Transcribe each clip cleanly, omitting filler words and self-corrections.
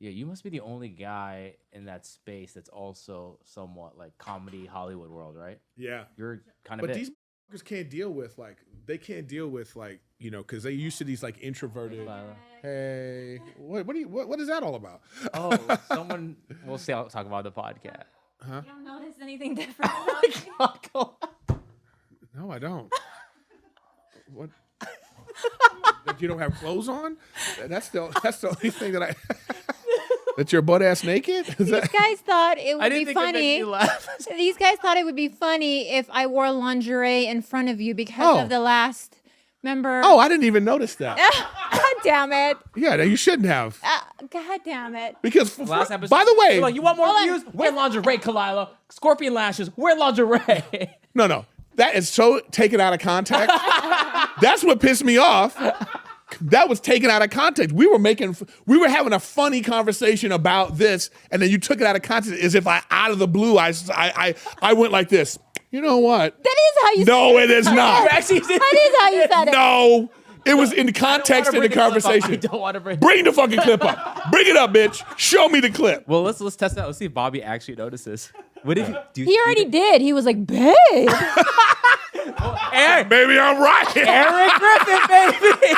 Yeah, you must be the only guy in that space that's also somewhat like comedy Hollywood world, right? Yeah. You're kind of But these motherfuckers can't deal with because they used to these like introverted. Hey, what is that all about? Oh, someone. We'll see. I'll talk about the podcast. You don't notice anything different. No, I don't. What? That you don't have clothes on? That's the only thing that I. That your butt ass naked? These guys thought it would be funny. These guys thought it would be funny if I wore lingerie in front of you because of the last. Remember? Oh, I didn't even notice that. God damn it. Yeah, you shouldn't have. God damn it. Because last episode, by the way, like, you want more views? Wear lingerie, Khalyla. Scorpion lashes. Wear lingerie. No. That is so taken out of context. That's what pissed me off. That was taken out of context. We were having a funny conversation about this, and then you took it out of context as if out of the blue, I went like this. You know what? That is how you said it. No, it is not. That is how you said it. No. It was in the context of the conversation. I don't want to bring the fucking clip up. Bring it up, bitch. Show me the clip. Well, let's test it out. Let's see if Bobby actually notices. What did you do? He already did. He was like, babe. Eric, baby, I'm right. Erik Griffin, baby.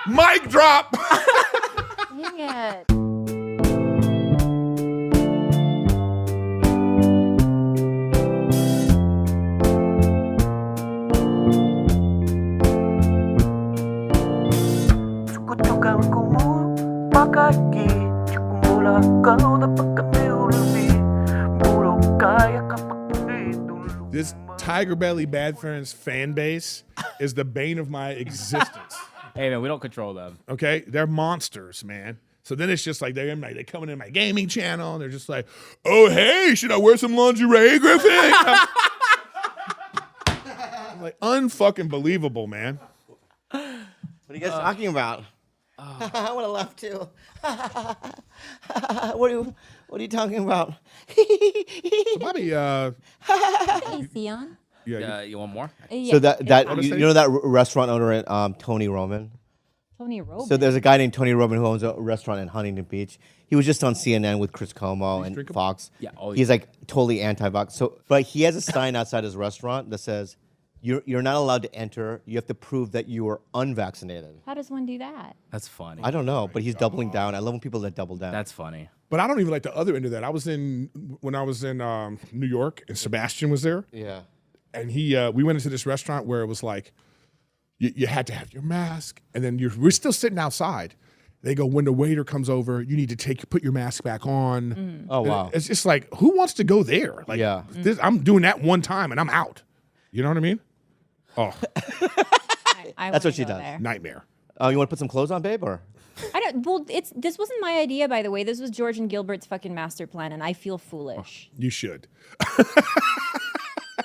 Mic drop. Dang it. This TigerBelly Bad Friends fan base is the bane of my existence. Hey, man, we don't control them. Okay? They're monsters, man. So then it's just like they're coming in my gaming channel and they're just like, oh, hey, should I wear some lingerie, Griffin? I'm like, unfucking believable, man. What are you guys talking about? I would have laughed too. What are you talking about? So Bobby, AC on? yeah, You want more? Yeah. So that you know that restaurant owner, Tony Roman? Tony Roman. So there's a guy named Tony Roman who owns a restaurant in Huntington Beach. He was just on CNN with Chris Cuomo and Fox. Yeah, he's like totally anti-vax. So, but he has a sign outside his restaurant that says, "You're not allowed to enter. You have to prove that you are unvaccinated." How does one do that? That's funny. I don't know, but he's doubling down. I love when people that double down. That's funny. but I don't even like the other end of that. When I was in New York and Sebastian was there. Yeah. And we went into this restaurant where it was like, you had to have your mask, and then we're still sitting outside. They go, when the waiter comes over, you need to put your mask back on. Mm. Oh, wow. It's just like, who wants to go there? Like, yeah. I'm doing that one time and I'm out. You know what I mean? Oh, That's what she does. There. nightmare. Oh, you want to put some clothes on, babe, or? I don't. Well, this wasn't my idea, by the way. This was George and Gilbert's fucking master plan, and I feel foolish. You should.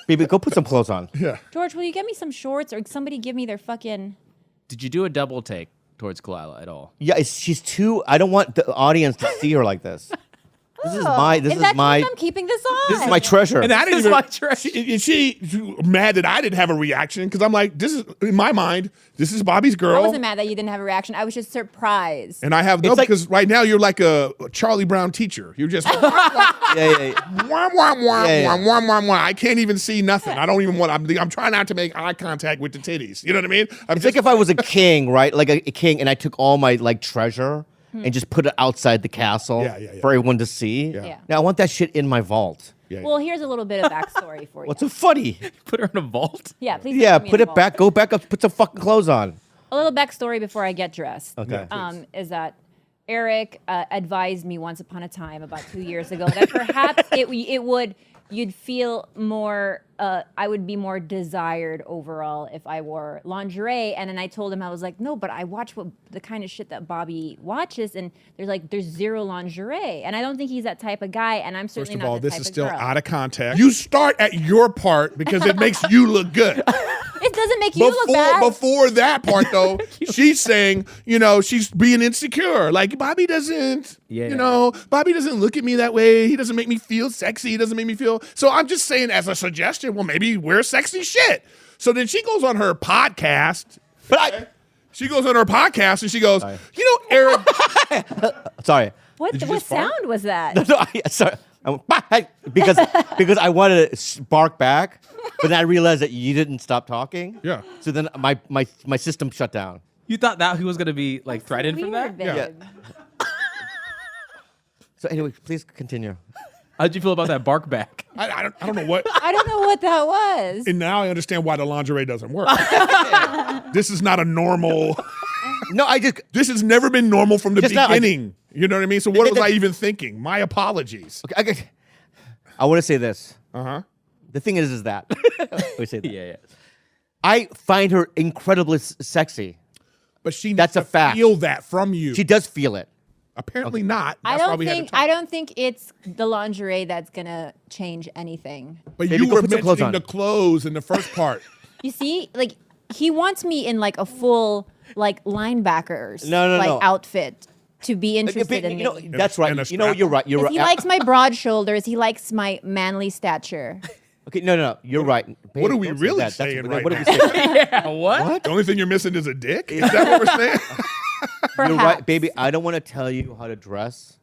Baby, go put some clothes on. Yeah. George, will you get me some shorts, or somebody give me their fucking? Did you do a double take towards Khalyla at all? Yeah, she's too. I don't want the audience to see her like this. This is my. This In is that my. case, I'm keeping this on. This is my treasure. And I didn't This is even. my trash. She mad that I didn't have a reaction because I'm like, this is in my mind. This is Bobby's girl. I wasn't mad that you didn't have a reaction. I was just surprised. And I have no, because right now you're like a Charlie Brown teacher. You're just yeah. wah, wah, wah, wah, wah, wah, wah. I can't even see nothing. I don't even want. I'm trying not to make eye contact with the titties. You know what I mean? It's like if I was a king, right? Like a king, and I took all my like treasure and just put it outside the castle for everyone to see. Yeah. Now I want that shit in my vault. Well, here's a little bit of backstory for you. What's so funny? Put her in a vault? Yeah, please. Yeah, me in put a it vault. back. Go back up. Put some fucking clothes on. A little backstory before I get dressed. Okay. Is that Erik advised me once upon a time, about 2 years ago, that perhaps you'd feel more, I would be more desired overall if I wore lingerie. And then I told him, I was like, no, but I watch the kind of shit that Bobby watches, and there's zero lingerie. And I don't think he's that type of guy, and I'm certainly First of not all, the this type is of still girl. out of context. You start at your part because it makes you look good. It doesn't make you look bad. Before that part, though, she's saying, she's being insecure. Like, Bobby doesn't, Bobby doesn't look at me that way. He doesn't make me feel sexy. He doesn't make me feel. So I'm just saying as a suggestion, well, maybe wear sexy shit. So then she goes on her podcast. But She goes on her podcast and she goes, Erik. Sorry. What you what just fart? sound was that? No, sorry. I went, "Bah, hey," because I wanted to bark back, but then I realized that you didn't stop talking. Yeah. So then my system shut down. You thought that he was gonna be like threatened from that? Weird, Yeah. babe. So anyway, please continue. How'd you feel about that bark back? I don't know what. I don't know what that was. And now I understand why the lingerie doesn't work. This is not a normal. No, This has never been normal from the Just now, beginning. You know what I mean? So what was I even thinking? My apologies. okay, I want to say this. Uh-huh. The thing is that let me say that. Yeah. I find her incredibly sexy. But she needs That's to a fact. feel that from you. She does feel it. Apparently not. I That's why don't we had to think talk. I don't think it's the lingerie that's gonna change anything. But Baby, you go were put some clothes mentioning on. the clothes in the first part. You see, like he wants me in like a full like linebackers No. outfit to be interested in You know, me. that's And a right. You know, strap. you're right. You're 'Cause right. he likes my broad shoulders. He likes my manly stature. Okay, no. You're right. Babe, What are we don't say really that. saying What right are we saying? Yeah. What? The only thing you're missing is a dick? Is that what we're saying? Perhaps. You're right, baby. I don't want to tell you how to dress.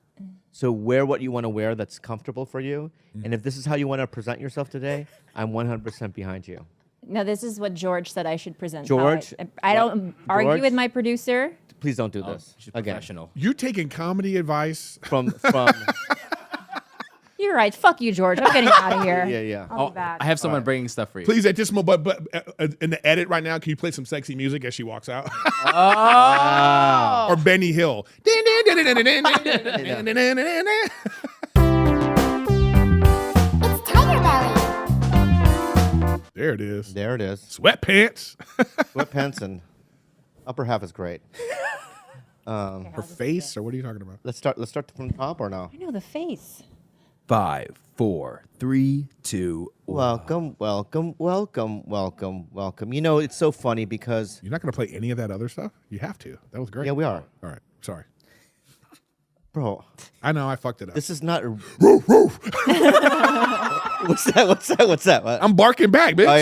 So wear what you want to wear that's comfortable for you. And if this is how you want to present yourself today, I'm 100% behind you. No, this is what George said I should present. George? I don't argue George? with my producer. Please don't do Oh, this she's again. professional. You taking comedy advice? From You're right. Fuck you, George. I'm getting out of here. yeah. I'll be back. I have someone bringing stuff for you. Please, at this moment, but in the edit right now, can you play some sexy music as she walks out? Or Benny Hill. It's TigerBelly. There it is. There it is. Sweatpants. Sweatpants and upper half is great. Her face, or what are you talking about? Let's start from the top or no? I know the face. 5, 4, 3, 2. Welcome. You know, it's so funny because You're not going to play any of that other stuff? You have to. That was great. yeah, we are. All right. Sorry. Bro, I know I fucked it up. this is not What's that? What? I'm barking back, bitch. Oh,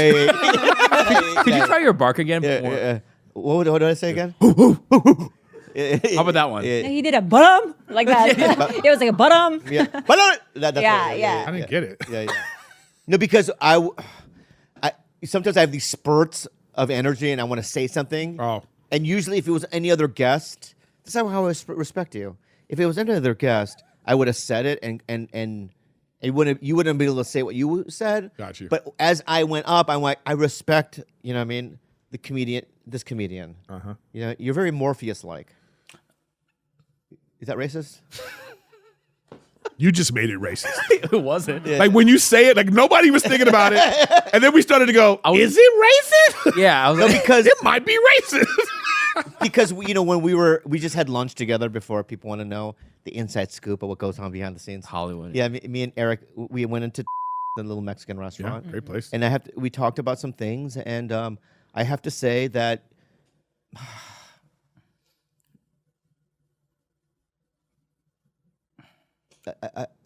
yeah. Could you try your bark again? Yeah. What did I say again? How about that one? Yeah. He did a bum like that. It was like a bum. Yeah. That's Yeah, right. yeah. I didn't get it. Yeah. No, because I sometimes I have these spurts of energy and I want to say something. Oh. And usually, if it was any other guest, that's how I respect you. If it was any other guest, I would have said it, and you wouldn't be able to say what you said. Got you. But as I went up, I'm like, I respect, you know what I mean, this comedian. Uh-huh. You know, you're very Morpheus-like. Is that racist? You just made it racist. It wasn't. Like when you say it, like nobody was thinking about it. And then we started to go, is it racist? Yeah, I was No, like, because It might be racist. because when we just had lunch together before. People want to know the inside scoop of what goes on behind the scenes. Hollywood. Yeah, me and Eric, we went into the little Mexican Yeah, restaurant, great place. and we talked about some things, and I have to say that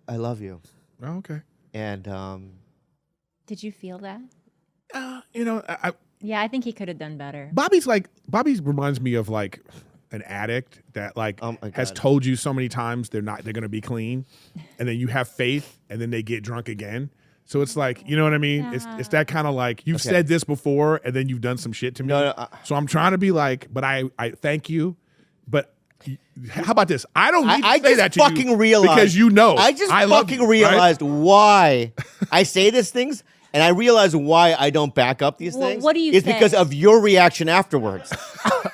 I love you, Oh, okay. and Did you feel that? I Yeah, I think he could have done better. Bobby reminds me of like an addict that like Oh my has God. told you so many times they're gonna be clean, and then you have faith, and then they get drunk again. So it's like, you know what I mean? It's that kind of like you've Okay. said this before, and then you've done some shit to me. No, so I'm trying to be like, but I thank you, but. How about this? I don't need to I say just that to you fucking realized because you know I just love fucking you, right? realized why I say these things, and I realize why I don't back up these Well, things. what do you It's say? because of your reaction afterwards.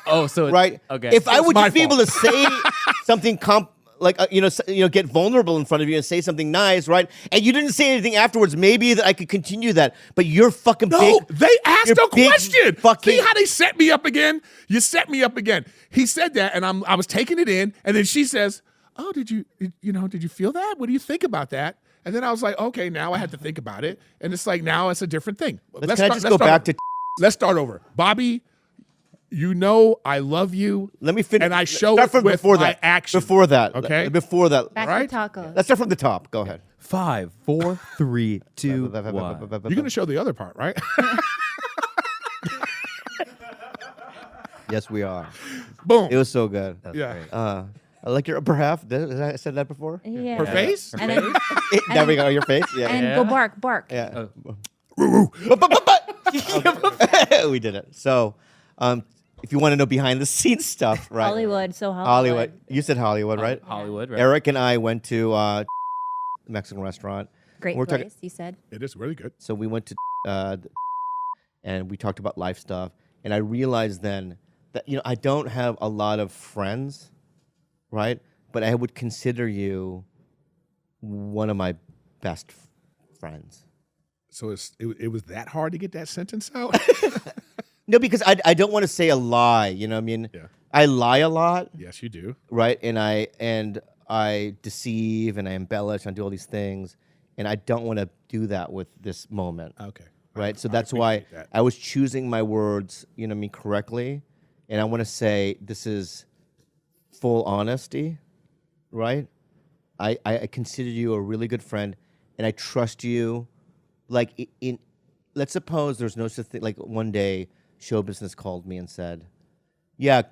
Oh, so it's, Right? Okay. If I It's would my just be able fault. to say something get vulnerable in front of you and say something nice, right? And you didn't say anything afterwards, maybe that I could continue that. But you're fucking No, big. they asked you're a big question. fucking- See how they set me up again? You set me up again. He said that, and I was taking it in, and then she says, "Oh, did you feel that? What do you think about that?" And then I was like, "Okay, now I have to think about it." And it's like now it's a different thing. Can I just go back to? Let's start over, Bobby. You know I love you. Let me finish. And I show start it from with before my that. action. Before that. Okay? Before that. Back Right? to tacos. Let's start from the top. Go ahead. 5, 4, 3, 2, 1. You're gonna show the other part, right? Yes, we are. Boom. It was so good. yeah. I like your upper half. Did I said that before? Yeah. Her face? And then, There we go. Your face. Yeah. and go bark. Yeah. Woo, woo. We did it. So, if you want to know behind the scenes stuff, right? Hollywood. Hollywood. You said Hollywood, right? Hollywood, right? Eric and I went to Mexican restaurant. Great We're place, talking- you said. It is really good. So we went to and we talked about life stuff. And I realized then that I don't have a lot of friends, right? But I would consider you one of my best friends. So it was that hard to get that sentence out? No, because I don't want to say a lie. You know what I mean? Yeah. I lie a lot, Yes, you do. right? And I deceive and I embellish and I do all these things. And I don't want to do that with this moment. Okay. Right? So I that's why appreciate that. I was choosing my words, correctly. And I want to say this is full honesty, right? I consider you a really good friend and I trust you. Like, let's suppose there's no such thing, like one day show business called me and said, yeah,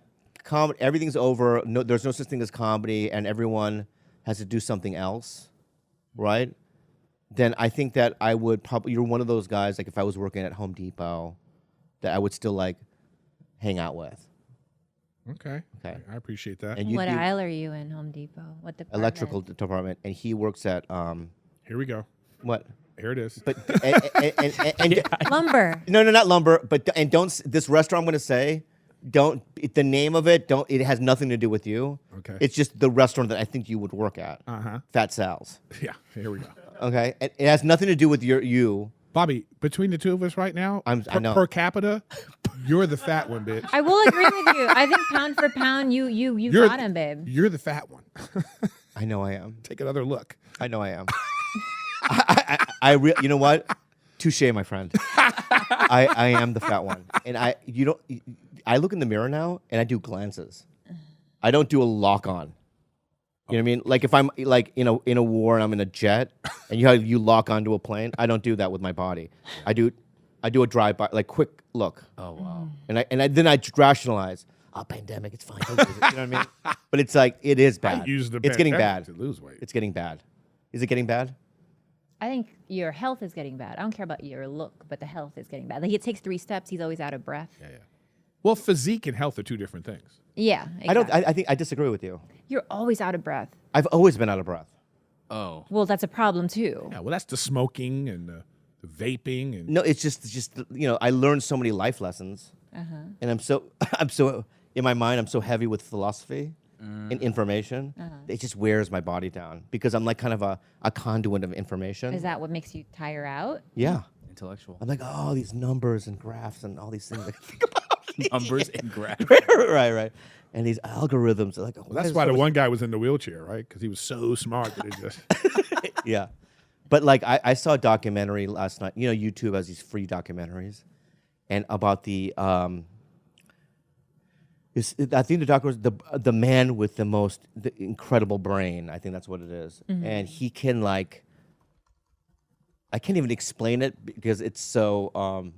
everything's over. No, there's no such thing as comedy and everyone has to do something else, right? Then I think that I would probably, you're one of those guys, like if I was working at Home Depot, that I would still like hang out with. Okay. Okay. I appreciate that. And What aisle are you in Home Depot? What department? electrical department, and he works at Here we go. what? Here it is. But and Lumber. no, not lumber. But and don't this restaurant I'm going to say, don't the name of it. Don't it has nothing to do with you. Okay. It's just the restaurant that I think you would work at. Uh-huh. Fat Sal's. Yeah, here we go. Okay, it has nothing to do with you. Bobby, between the two of us right now, I know. per capita, you're the fat one, bitch. I will agree with you. I think pound for pound, you You're- got him, babe. You're the fat one. I know I am. Take another look. I know I am. You know what? Touche, my friend. I am the fat one, and I look in the mirror now and I do glances. I don't do a lock on. You know what I mean? Like if I'm like in a war and I'm in a jet and you lock onto a plane, I don't do that with my body. I do a drive by, like quick look. Oh wow. And then I rationalize. Oh, pandemic, it's fine. Don't lose it. You know what I mean? But it's like it is bad. I use the It's getting pandemic bad. to lose weight. It's getting bad. Is it getting bad? I think your health is getting bad. I don't care about your look, but the health is getting bad. Like it takes 3 steps, he's always out of breath. Yeah. Well, physique and health are two different things. Yeah, exactly. I think I disagree with you. You're always out of breath. I've always been out of breath. Oh. Well, that's a problem too. Yeah, well, that's the smoking and the vaping and No, it's just I learned so many life lessons, and I'm so in my mind I'm so heavy with philosophy and information. It just wears my body down because I'm like kind of a conduit of information. Is that what makes you tire out? Yeah. Intellectual. I'm like, oh, these numbers and graphs and all these things. I think about. Numbers and graphs. right. And these algorithms are like, oh, that's why the one guy was in the wheelchair, right? Because he was so smart that it just. Yeah. But like I saw a documentary last night. YouTube has these free documentaries, and about the I think the doc was the man with the incredible brain. I think that's what it is, and he can like. I can't even explain it because it's so.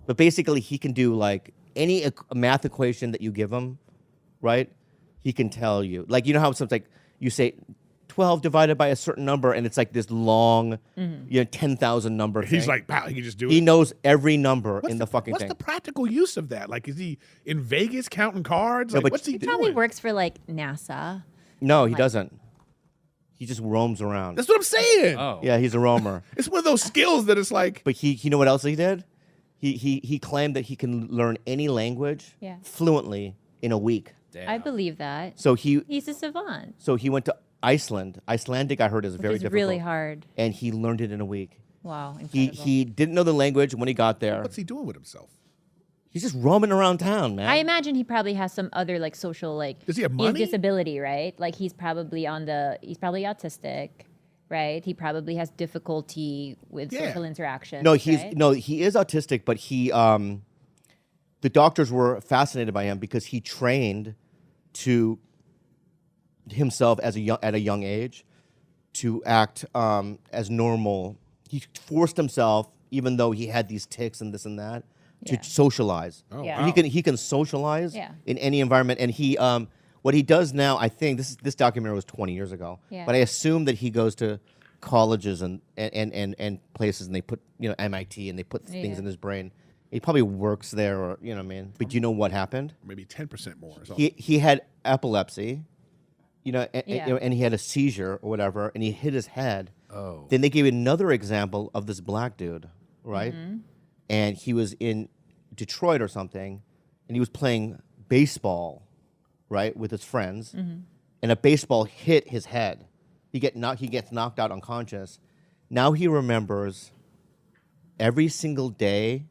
But basically, he can do like any math equation that you give him, right? He can tell you. Like you know how sometimes like you say 12 divided by a certain number, and it's like this long, 10,000 number He's thing. like, pow, he can just do it. He knows every number in the fucking What's thing. the practical use of that? Like, is he in Vegas counting cards? No, Like, but what's he It probably doing? works for like NASA. No, he doesn't. He just roams around. That's what I'm saying. Oh. Yeah, he's a roamer. It's one of those skills that it's like, But you know what else he did? He claimed that he can learn any language Yeah. fluently in a week. Damn. I believe that. So he He's a savant. went to Iceland. Icelandic, I heard, is very Which is difficult. really hard. And he learned it in a week. Wow, He incredible. he didn't know the language when he got there. what's he doing with himself? He's just roaming around town, man. I imagine he probably has some other like social like Does he have he has money? disability, right? Like he's probably autistic, right? He probably has difficulty with Yeah. social interaction. No, right? he is autistic, but the doctors were fascinated by him because he trained to himself at a young age to act as normal. He forced himself, even though he had these tics and this and that, to Yeah. socialize. Oh, Yeah. wow. He can socialize Yeah. in any environment, and he what he does now, I think this documentary was 20 years ago, Yeah. but I assume that he goes to colleges and places, and they put MIT, and they put things Yeah. in his brain. He probably works there, or what I mean. But you know what happened? Maybe 10% more. Or something. He had epilepsy, and, Yeah. and he had a seizure or whatever, and he hit his head. Oh. Then they gave another example of this black dude, right? And he was in Detroit or something, and he was playing baseball, right, with his friends, and a baseball hit his head. He gets knocked out unconscious. Now he remembers every single day.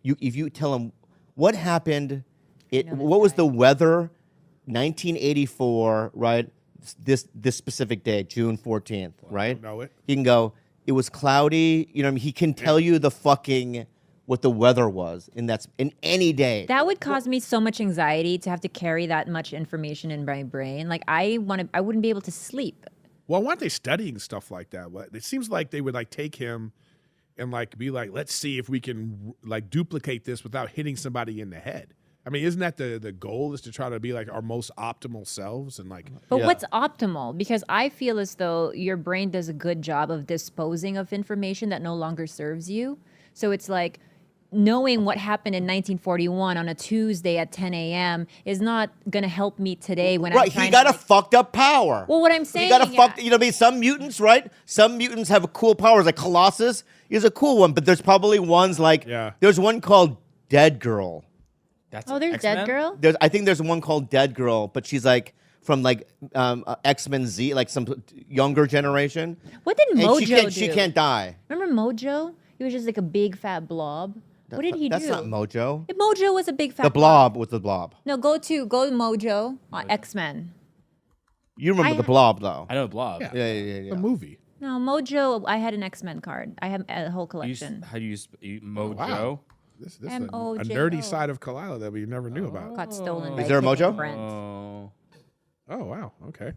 If you tell him what happened, what was the weather, 1984, right? This specific day, June 14th, right? know it. He can go, it was cloudy. You know what I mean? He can tell you what the weather was in any day. That would cause me so much anxiety to have to carry that much information in my brain. Like I wouldn't be able to sleep. Well, why aren't they studying stuff like that? It seems like they would like take him and like be like, let's see if we can like duplicate this without hitting somebody in the head. I mean, isn't that the goal, is to try to be like our most optimal selves and like. But Yeah. what's optimal? Because I feel as though your brain does a good job of disposing of information that no longer serves you. So it's like knowing what happened in 1941 on a Tuesday at 10 a.m. is not going to help me today when I'm Right, trying he got to a fucked up power. Well, what I'm saying, He got a yeah. fucked. You know what I mean? Some mutants, right? Some mutants have cool powers. Like Colossus is a cool one, but there's probably ones like there's one called Dead Girl. That's Oh, there's X-Men? Dead Girl? I think there's one called Dead Girl, but she's like from like X-Men Z, like some younger generation. What did And Mojo do? she can't die. Remember Mojo? He was just like a big fat blob. What did he That's do? not Mojo. If Mojo was a big fat The Blob was the Blob. No, go to Mojo on X-Men. You remember I- the Blob though? I know Blob. Yeah. Yeah. The movie. No, Mojo, I had an X-Men card. I have a whole You s- collection. how do you Mojo? Wow. This is a M-O-J-O. nerdy side of Khalyla that we never knew about. Got stolen by Is there a Tim Mojo? Brent. Oh. Oh, wow. Okay.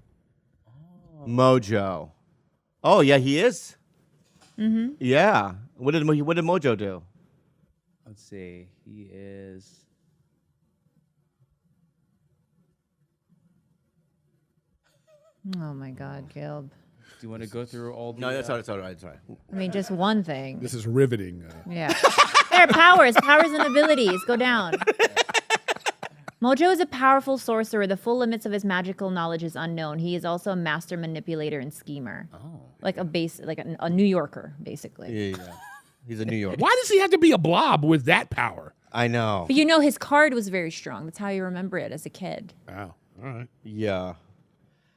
Mojo. Oh yeah, he is. Mm-hmm. Yeah. What did Mojo do? Let's see. He is. Oh my God, Gilb. Do you want to go through all the? No, that's all right. It's all right. It's all right. I mean, just one thing. This is riveting. Yeah. There are powers and abilities. Go down. Mojo is a powerful sorcerer. The full limits of his magical knowledge is unknown. He is also a master manipulator and schemer. Oh. Like a New Yorker, basically. Yeah. He's a New Yorker. Why does he have to be a blob with that power? I know. But you know, his card was very strong. That's how you remember it as a kid. Wow. All right. Yeah.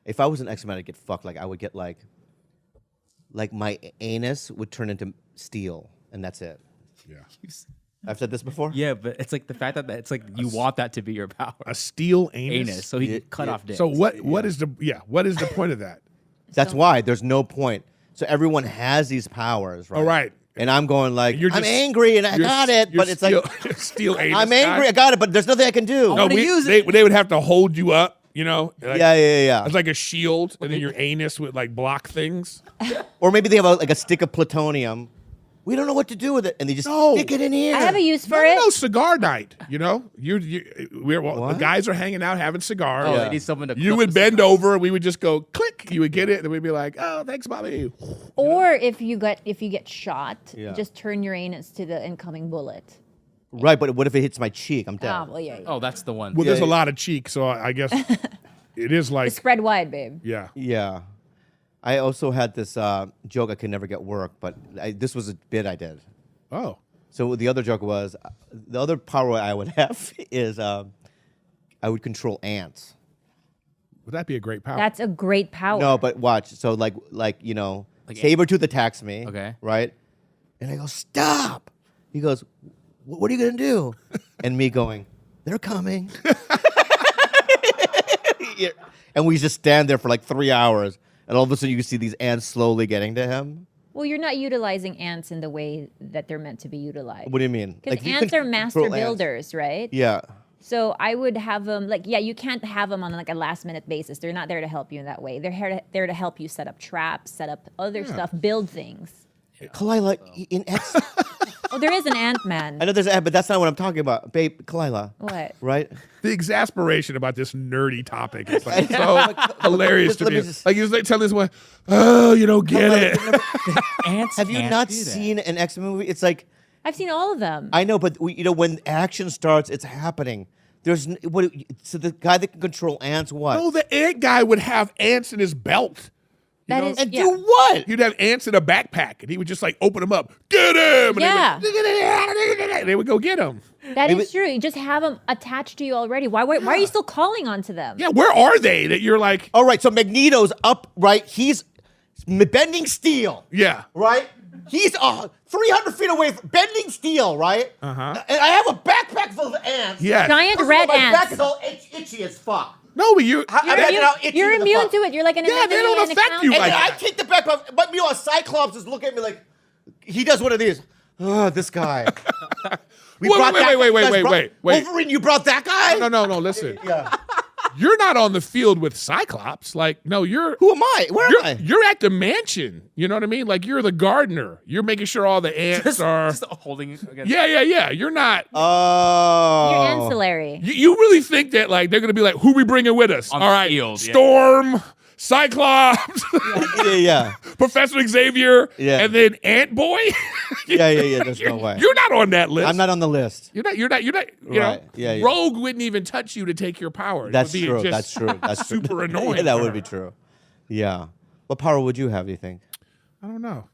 If I was an X-Men, I'd get fucked. Like I would get like my anus would turn into steel, and that's it. Yeah. I've said this before. Yeah, but it's like the fact that it's like you want that to be your power. A steel anus. Anus, so he can cut off dicks. So what is the point of that? That's why there's no point. So everyone has these powers, right? Oh, right. And I'm going like, You're I'm just- angry and I you're got s- it, you're but it's like you're steel anus. I'm angry, guy. I got it, but there's nothing I can do. No, wanna use it. they would have to hold you up. You know. Like, Yeah. It's like a shield, and then your anus would like block things. Or maybe they have like a stick of plutonium. We don't know what to do with it, and they just No. stick it in here. I have a use for No, it. cigar night. You know, the guys are hanging out having cigars. Oh, they need someone to. You clip would the bend cigar. over, we would just go click. You would get it, and we'd be like, "Oh, thanks, Bobby." Or if you get shot, Yeah. just turn your anus to the incoming bullet. Right, but what if it hits my cheek? I'm dead. Ah, well, yeah. Oh, that's the one. Well, there's Yeah. a lot of cheek, so I guess it is like, Spread wide, babe. yeah. Yeah. I also had this joke I could never get work, but this was a bit I did. Oh, So the other joke was, the other power I would have is I would control ants. would that be a great power? That's a great power. No, but watch. So like Sabretooth attacks me. Okay. Right? And I go, stop. He goes, what are you going to do? And me going, they're coming. Yeah. And we just stand there for like 3 hours. And all of a sudden you can see these ants slowly getting to him. Well, you're not utilizing ants in the way that they're meant to be utilized. What do you mean? Because if you ants are master control ants- builders, right? Yeah. So I would have them you can't have them on like a last minute basis. They're not there to help you in that way. They're there to help you set up traps, set up other stuff, build things. Khalyla, in X, Oh, there is an Ant-Man. I know there's but that's not what I'm talking about. Babe, Khalyla. What? Right? The exasperation about this nerdy topic is like so hilarious to let me. me just- Like he was like telling this one, oh, you don't get it. Ants Have you can't not do that. seen an X-Men movie? It's like, I've seen all of them. I know, but when action starts, it's happening. So the guy that can control ants, what? No, the ant guy would have ants in his belt. That is, and yeah. do what? He'd have ants in a backpack, and he would just like open them up, get him, and Yeah. they would go get him. That is true. You just have them attached to you already. Why are you still calling onto them? Yeah, where are they? That you're like, All right, so Magneto's up, right? He's bending steel, yeah, right? He's 300 feet away from bending steel, right? Uh-huh. And I have a backpack full of ants. yeah. Giant First of all, red my back ants. is all itchy as fuck. No, but you. Imagine how itchy You're the immune fuck- to it. You're like an Yeah, they don't an affect account- you And like then I that. take the back off, but meanwhile, Cyclops is looking at me like, he does one of these. Oh, this guy. We Wait, brought wait, that- wait, you wait, guys wait, brought- wait, wait. Wolverine, you brought that guy? No. Listen, Yeah. you're not on the field with Cyclops. Like, no, you're. Who am I? Where am I? You're at the mansion. You know what I mean? Like, you're the gardener. You're making sure all the ants are. Just holding against Yeah. You're not. Oh. You're ancillary. You really think that like they're gonna be like, who we bringing with us? On All the right, field, yeah. Storm, Cyclops, Yeah. Professor Xavier, Yeah. and then Ant Boy. Yeah. There's no way. You're not on that list. I'm not on the list. You're not. You Right. know, Yeah. Rogue wouldn't even touch you to take your power. It That's would be true. just That's true. That's true. super annoying. Yeah, that for would her. be true. Yeah. What power would you have, do you think? I don't know.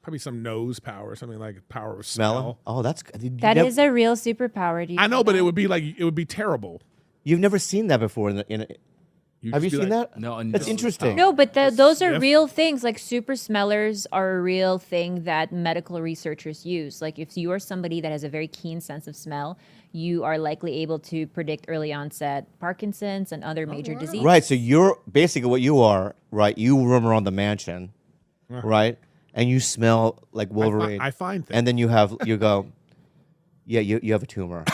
Probably some nose power, something like power of Smell? smell. Oh, that's That is a real superpower. Do you I know, know but that? it would be like it would be terrible. You've never seen that before have you just be seen like, that? No, That's no. interesting. No, but those are sniff? real things. Like super smellers are a real thing that medical researchers use. Like if you are somebody that has a very keen sense of smell, you are likely able to predict early onset Parkinson's and other major diseases. Right, so you're basically what you are, right? You roam around the mansion, right? And you smell like Wolverine. I find things. And then you go, yeah, you have a tumor.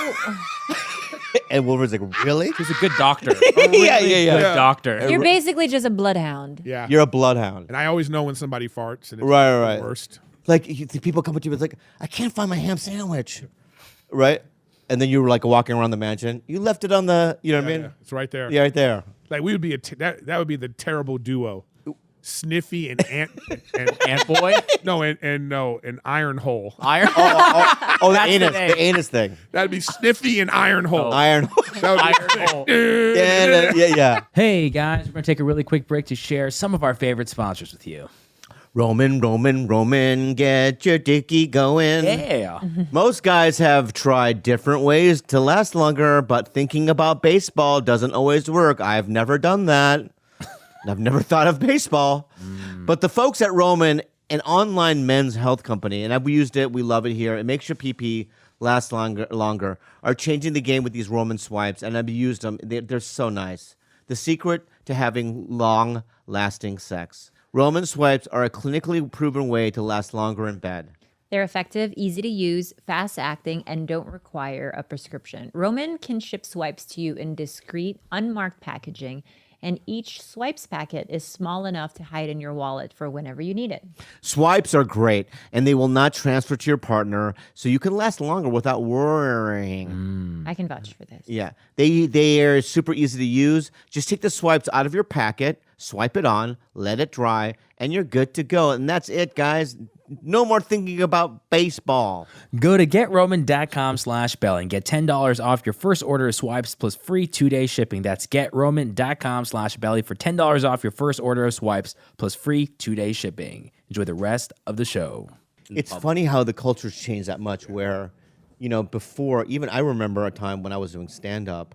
And Wolverine's like, really? He's a good doctor. Yeah. Good doctor. You're basically just a bloodhound. Yeah. You're a bloodhound. And I always know when somebody farts. And it's Right. the worst. Like the people come up to you, it's like, I can't find my ham sandwich, right? And then you were like walking around the mansion. You left it on the, you know what I mean? Yeah, it's right there. Yeah, right there. Like we would be that would be the terrible duo. Sniffy and Ant and Ant boy. and Iron Hole. Iron. Oh, the That's the anus, name. the anus thing. That'd be Sniffy and Iron Hole. Iron. That would be Iron hole. yeah. Hey guys, we're gonna take a really quick break to share some of our favorite sponsors with you. Roman, get your dickie going. Yeah. Most guys have tried different ways to last longer, but thinking about baseball doesn't always work. I've never done that. I've never thought of baseball. But the folks at Roman, an online men's health company, and I've used it, we love it here. It makes your PP last longer, are changing the game with these Roman swipes, and I've used them. They're so nice. The secret to having long-lasting sex. Roman swipes are a clinically proven way to last longer in bed. They're effective, easy to use, fast acting, and don't require a prescription. Roman can ship swipes to you in discreet, unmarked packaging, and each swipes packet is small enough to hide in your wallet for whenever you need it. Swipes are great, and they will not transfer to your partner, so you can last longer without worrying. I can vouch for this. Yeah, they are super easy to use. Just take the swipes out of your packet, swipe it on, let it dry, and you're good to go. And that's it, guys. No more thinking about baseball. Go to GetRoman.com/Belly and get $10 off your first order of swipes plus free 2-day shipping. That's GetRoman.com/Belly for $10 off your first order of swipes plus free 2-day shipping. Enjoy the rest of the show. It's funny how the culture's changed that much where, before, even I remember a time when I was doing stand-up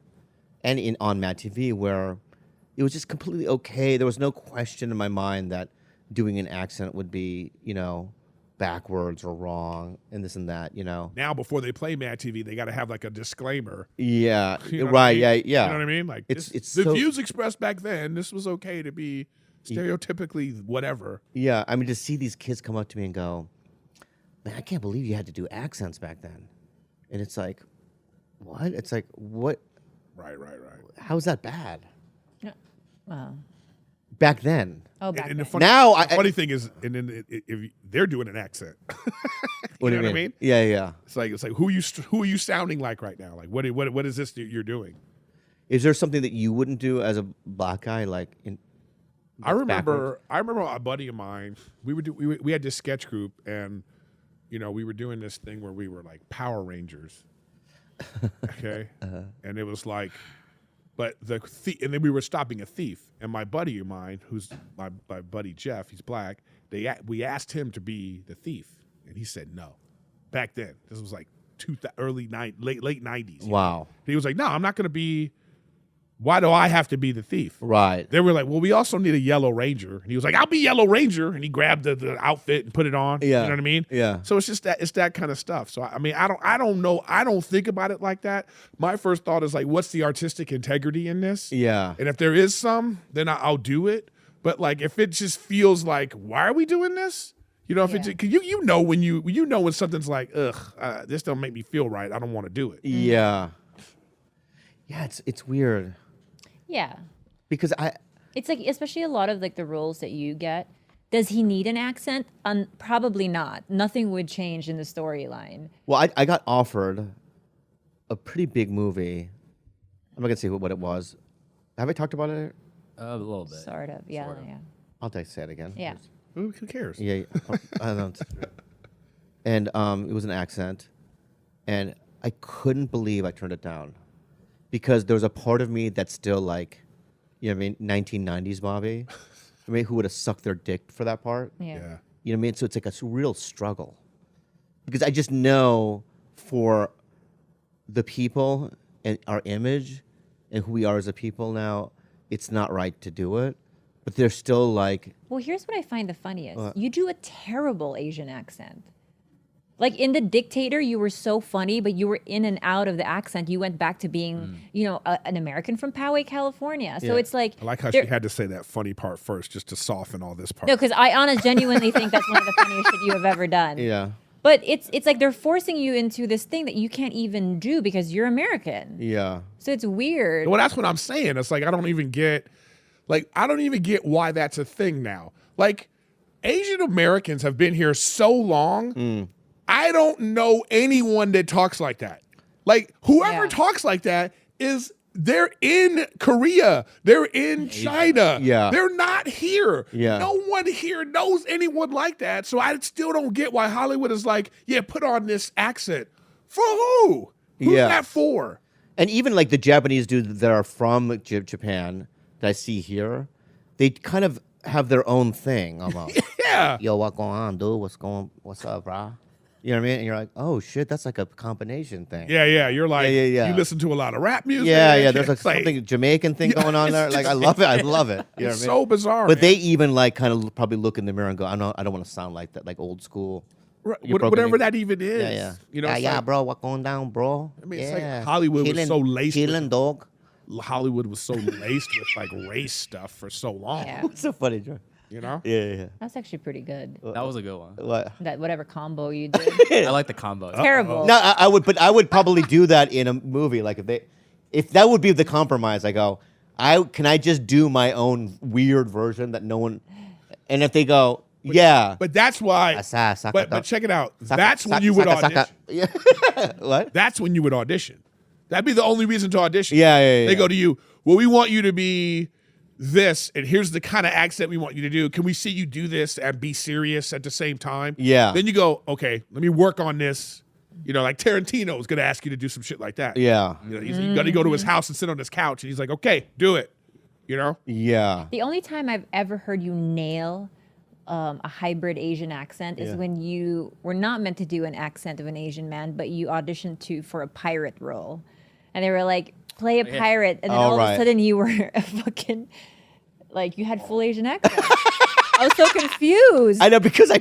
and on Mad TV where it was just completely okay. There was no question in my mind that doing an accent would be, backwards or wrong and this and that, Now, before they play Mad TV, they got to have like a disclaimer. Yeah, You know what right, I mean? yeah. You know what I mean? Like It's the so- views expressed back then. This was okay to be stereotypically whatever. Yeah, I mean, to see these kids come up to me and go, man, I can't believe you had to do accents back then. And it's like, what? It's like, what? Right. How is that bad? Well, back then. Oh, back And the then. funny, Now, the funny thing is, and then if they're doing an accent, What you do know you what I mean? Yeah. It's like who are you sounding like right now? Like what is this that you're doing? Is there something that you wouldn't do as a black guy? Like, I remember a buddy of mine. We had this sketch group, and we were doing this thing where we were like Power Rangers. Okay, and it was like, but and then we were stopping a thief, and my buddy of mine, who's my buddy Jeff, he's black. We asked him to be the thief, and he said no. Back then, this was like late 90s. wow. He was like, no, I'm not going to be. Why do I have to be the thief? Right. They were like, well, we also need a Yellow Ranger. And he was like, I'll be Yellow Ranger. And he grabbed the outfit and put it on. Yeah. You know what I mean? Yeah. So it's just that kind of stuff. So I mean, I don't know. I don't think about it like that. My first thought is like, what's the artistic integrity in this? Yeah. And if there is some, then I'll do it. But like, if it just feels like, why are we doing this? If Yeah. cause you know when something's like, this don't make me feel right. I don't want to do it. Yeah. Yeah, it's weird Yeah. because It's like, especially a lot of like the roles that you get. Does he need an accent? Probably not. Nothing would change in the storyline. well, I got offered a pretty big movie. I'm not gonna say what it was. Have I talked about it? A little bit. Sort of. Yeah. Sort of. Yeah. I'll say it again. Yeah. Who cares? Yeah. I don't. And it was an accent, and I couldn't believe I turned it down, because there was a part of me that's still like, 1990s Bobby, who would have sucked their dick for that part. Yeah. Yeah. You know what I mean? So it's like a real struggle, because I just know for the people and our image and who we are as a people now, it's not right to do it. But they're still like, Well, here's what I find the funniest. You do a terrible Asian accent. Like in The Dictator, you were so funny, but you were in and out of the accent. You went back to being, an American from Poway, California. So Yeah. it's like I like how she had to say that funny part first just to soften all this part. no, because I genuinely think that's one of the funniest shit you have ever done. yeah, But it's like they're forcing you into this thing that you can't even do because you're American. yeah. So it's weird. Well, that's what I'm saying. It's like I don't even get why that's a thing now. Like Asian Americans have been here so long. I don't know anyone that talks like that. Like whoever Yeah. talks like that they're in Korea. They're in China. Yeah. They're not here. Yeah. No one here knows anyone like that. So I still don't get why Hollywood is like, yeah, put on this accent. For who? Who's Yeah. that for? And even like the Japanese dudes that are from Japan that I see here, they kind of have their own thing almost. Yeah. Yo, what going on, dude? What's up, brah? You know what I mean? And you're like, oh shit, that's like a combination thing. Yeah. You're like, Yeah. you listen to a lot of rap music. Yeah. There's like It's like something Jamaican thing going on there. Like I love it. I love it. You know it's what I mean? so bizarre. But man. they even like kind of probably look in the mirror and go, I don't want to sound like that, like old school. Right, You broke whatever me. that even is. Yeah. It's yeah, like, bro. What going down, bro? I mean, it's yeah. like Hollywood was so laced with- Chilling, dog. Hollywood was so laced with like race stuff for so long. Yeah. What's so funny, Joe? Yeah. That's actually pretty good. That was a good one. What? That whatever combo you did. I like the combo. Terrible. No, I would, but I would probably do that in a movie. Like if that would be the compromise, I go, can I just do my own weird version that no one, and if they go, yeah, But that's why. But check it out. That's when you would audition. Yeah. What? That's when you would audition. That'd be the only reason to audition. Yeah. They go to you. Well, we want you to be this, and here's the kind of accent we want you to do. Can we see you do this and be serious at the same time? Yeah. Then you go, okay, let me work on this. Like Tarantino is going to ask you to do some shit like that. Yeah. He's going to go to his house and sit on his couch, and he's like, okay, do it. Yeah. The only time I've ever heard you nail a hybrid Asian accent is when you were not meant to do an accent of an Asian man, but you auditioned for a pirate role. And they were like, play a pirate. And then all of right. a sudden you were a fucking, like, you had full Asian accent. I was so confused. I know, because I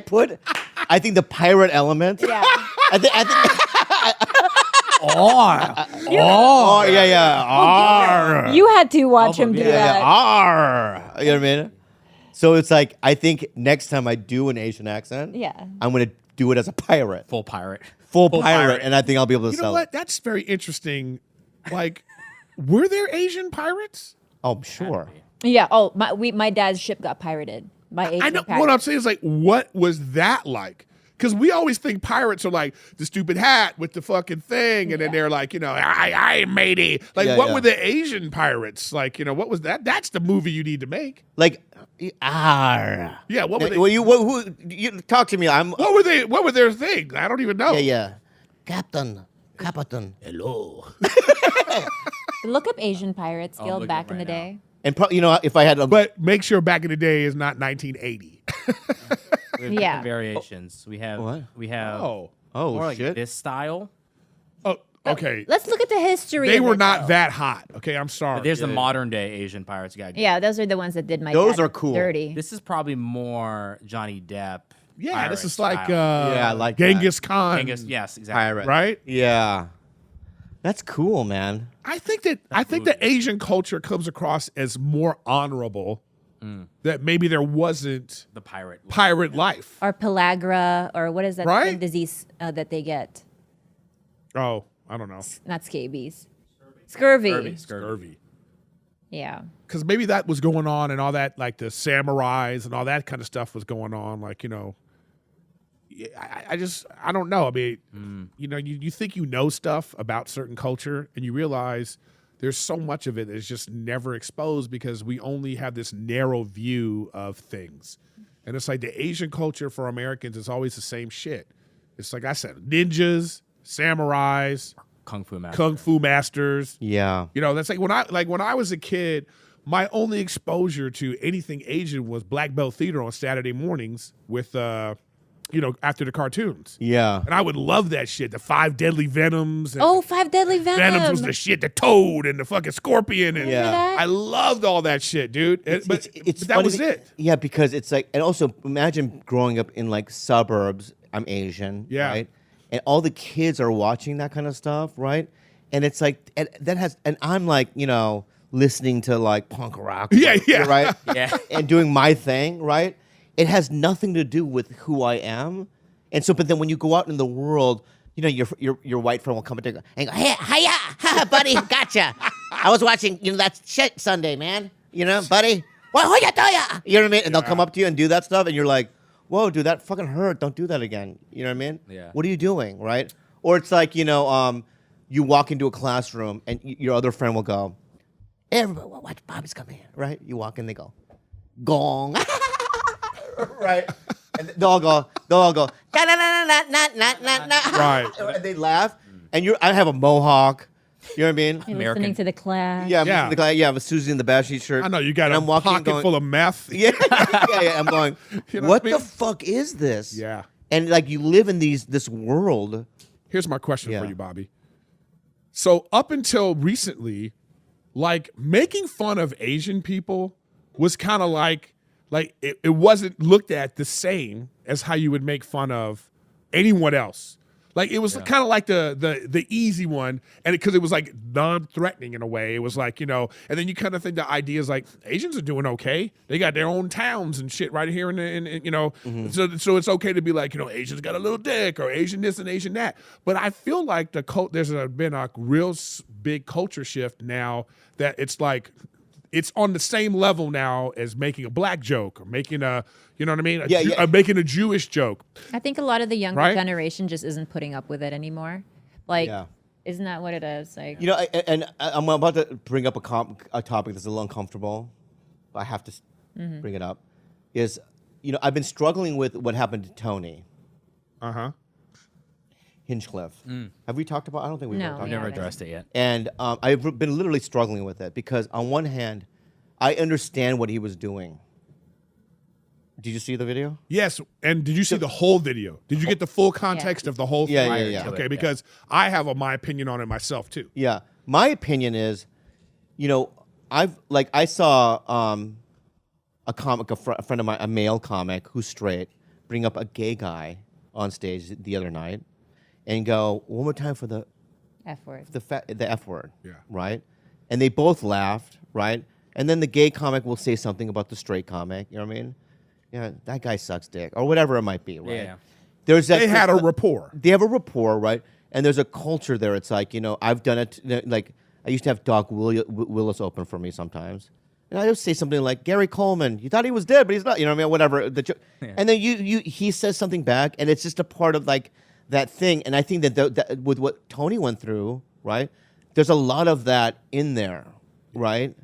think the pirate element. Yeah. I think. Oh, Yeah. You had to watch him do yeah, that. You know what I mean? So it's like, I think next time I do an Asian accent, Yeah. I'm going to do it as a pirate. full pirate. Full pirate, and I think I'll be able to You know sell what? it. That's very interesting. Like, were there Asian pirates? Oh, I'm sure. Yeah. Oh, my dad's ship got pirated by Asian I know pirates. what I'm saying is like, what was that like? Because we always think pirates are like the stupid hat with the fucking thing, and then they're like, I matey. Like, what were the Asian pirates like? What was that? That's the movie you need to make. Like, Yeah, what were they? Well, you talk to me. What were they? What were their things? I don't even know. Yeah. Captain. Hello. Look up Asian Pirates Guild looking back up in the right now. day. And if I had a But make sure back in the day is not 1980. We have Yeah. different variations. We have What? we have Oh, more like shit. this style. oh, okay. Let's look at the history. They of were it, not though. that hot. Okay, I'm sorry. But there's the modern day Asian pirates guy. Yeah, those are the ones that did my Those dad are cool. dirty. This is probably more Johnny Depp. Yeah, pirate this is like style. Yeah, I like Genghis Khan. Genghis, yes, exactly. pirate. Right? Yeah. That's cool, man. I think that Asian culture comes across as more honorable. That maybe there wasn't The pirate. pirate life. Or pellagra, or what is that Right? skin disease that they get? Oh, I don't know. Not scabies. Scurvy. Scurvy. Yeah. Because maybe that was going on and all that, like the samurais and all that kind of stuff was going on. Like, I don't know. I mean, you think you know stuff about certain culture and you realize there's so much of it that's just never exposed because we only have this narrow view of things. And it's like the Asian culture for Americans is always the same shit. It's like I said, ninjas, samurais, Kung Fu master. kung fu masters. Yeah. That's like when I was a kid, my only exposure to anything Asian was Black Belt Theater on Saturday mornings with after the cartoons. Yeah. And I would love that shit. The 5 Deadly Venoms. And Oh, 5 Deadly Venom. Venoms was the shit. The Toad and the fucking Scorpion. And Yeah. I loved all that shit, dude. But that funny was be- it. Yeah, because it's like, and also imagine growing up in like suburbs. I'm Asian, Yeah. right? And all the kids are watching that kind of stuff, right? And it's like, and I'm like, listening to like punk rock, Yeah. right? Yeah. And doing my thing, right? It has nothing to do with who I am. And so, but then when you go out in the world, your white friend will come and go, hey, hiya, buddy, gotcha. I was watching, that shit Sunday, man. Buddy, what you doing? You know what I mean? And they'll come up to you and do that stuff, and you're like, whoa, dude, that fucking hurt. Don't do that again. You know what I mean? Yeah. What are you doing, right? Or it's like, you walk into a classroom and your other friend will go, hey, everybody, watch Bobby's coming here, right? You walk in, they go, gong. Right? And they'll all go, na na na na na na na na. Right. And they laugh. And I have a mohawk. You know what I mean? You're American. listening to the class. Yeah, I'm Yeah. listening to the guy. Yeah, with Susie in the Bash shirt. I know you got and a I'm walking pocket going, full of meth. Yeah. I'm going, You know what what I the mean? fuck is this? Yeah. And like you live in this world. Here's my question Yeah. for you, Bobby. So up until recently, like making fun of Asian people was kind of like it wasn't looked at the same as how you would make fun of anyone else. Like it was kind of like the easy one, and because it was like non-threatening in a way. It was like and then you kind of think the idea is like Asians are doing okay. They got their own towns and shit right here in so it's okay to be like Asians got a little dick or Asian this and Asian that. But I feel like there's been a real big culture shift now that it's like. It's on the same level now as making a black joke or making a, you know what I mean? Making a Jewish joke. I think a lot of the younger Right? generation just isn't putting up with it anymore. Like, Yeah. isn't that what it is? Like, I'm about to bring up a topic that's a little uncomfortable, but I have to bring it up. Is I've been struggling with what happened to Tony Hinchcliffe. Have we talked about? I don't think we've No, ever talked we I've never haven't. addressed it yet. And I've been literally struggling with it because on one hand, I understand what he was doing. Did you see the video? Yes. And did you see the whole video? Did you get the full context of the whole Yeah, thing? yeah. Okay, because I have my opinion on it myself too. Yeah. My opinion is, I saw a comic, a friend of mine, a male comic who's straight, bring up a gay guy on stage the other night and go, one more time for the F word. the F word. Yeah. Right? And they both laughed, right? And then the gay comic will say something about the straight comic, you know what I mean? Yeah, that guy sucks dick, or whatever it might be, right? Yeah. There's that They had a rapport. They have a rapport, right? And there's a culture there. It's like, I've done it. Like, I used to have Doc Willis open for me sometimes. And I would say something like, Gary Coleman, you thought he was dead, but he's not. You know what I mean? Whatever. And then he says something back, and it's just a part of like that thing. And I think that with what Tony went through, right? There's a lot of that in there, right?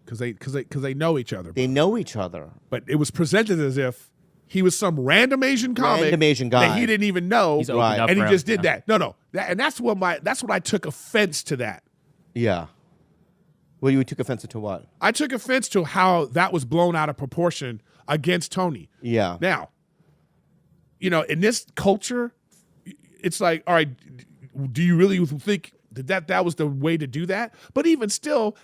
Because they know each other. They know each other. But it was presented as if he was some random Asian comic Random Asian guy. that he didn't even know, He's opened up and he for just him. did that. No, and that's what I took offense to that. Yeah. Well, you took offense to what? I took offense to how that was blown out of proportion against Tony. Yeah. Now, in this culture, it's like, all right, do you really think that was the way to do that? But even still,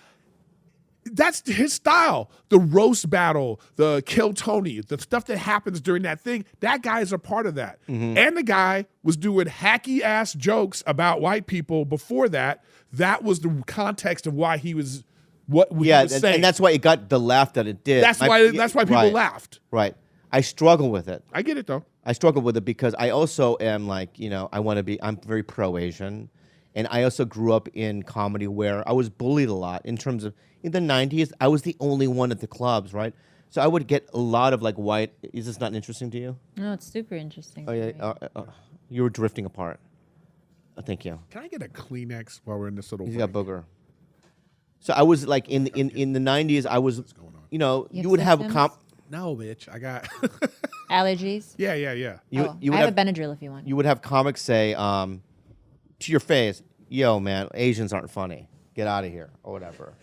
that's his style. The roast battle, the kill Tony, the stuff that happens during that thing, that guy is a part of that. Mm-hmm. And the guy was doing hacky ass jokes about white people before that. That was the context of why he was he was saying. And that's why it got the laugh that it did. That's why people laughed. Right. I struggle with it. I get it though. I struggle with it because I also am like, I'm very pro-Asian. And I also grew up in comedy where I was bullied a lot in terms of, in the 90s, I was the only one at the clubs, right? So I would get a lot of like white, is this not interesting to you? No, it's super interesting. Oh, yeah. You were drifting apart. Thank you. Can I get a Kleenex while we're in this little He's break? got booger. So I was like, in the 90s, I was, you would have a symptoms? No, bitch. I got Allergies? Yeah. You I would have a Benadryl if you want. You would have comics say to your face, yo, man, Asians aren't funny. Get out of here, or whatever.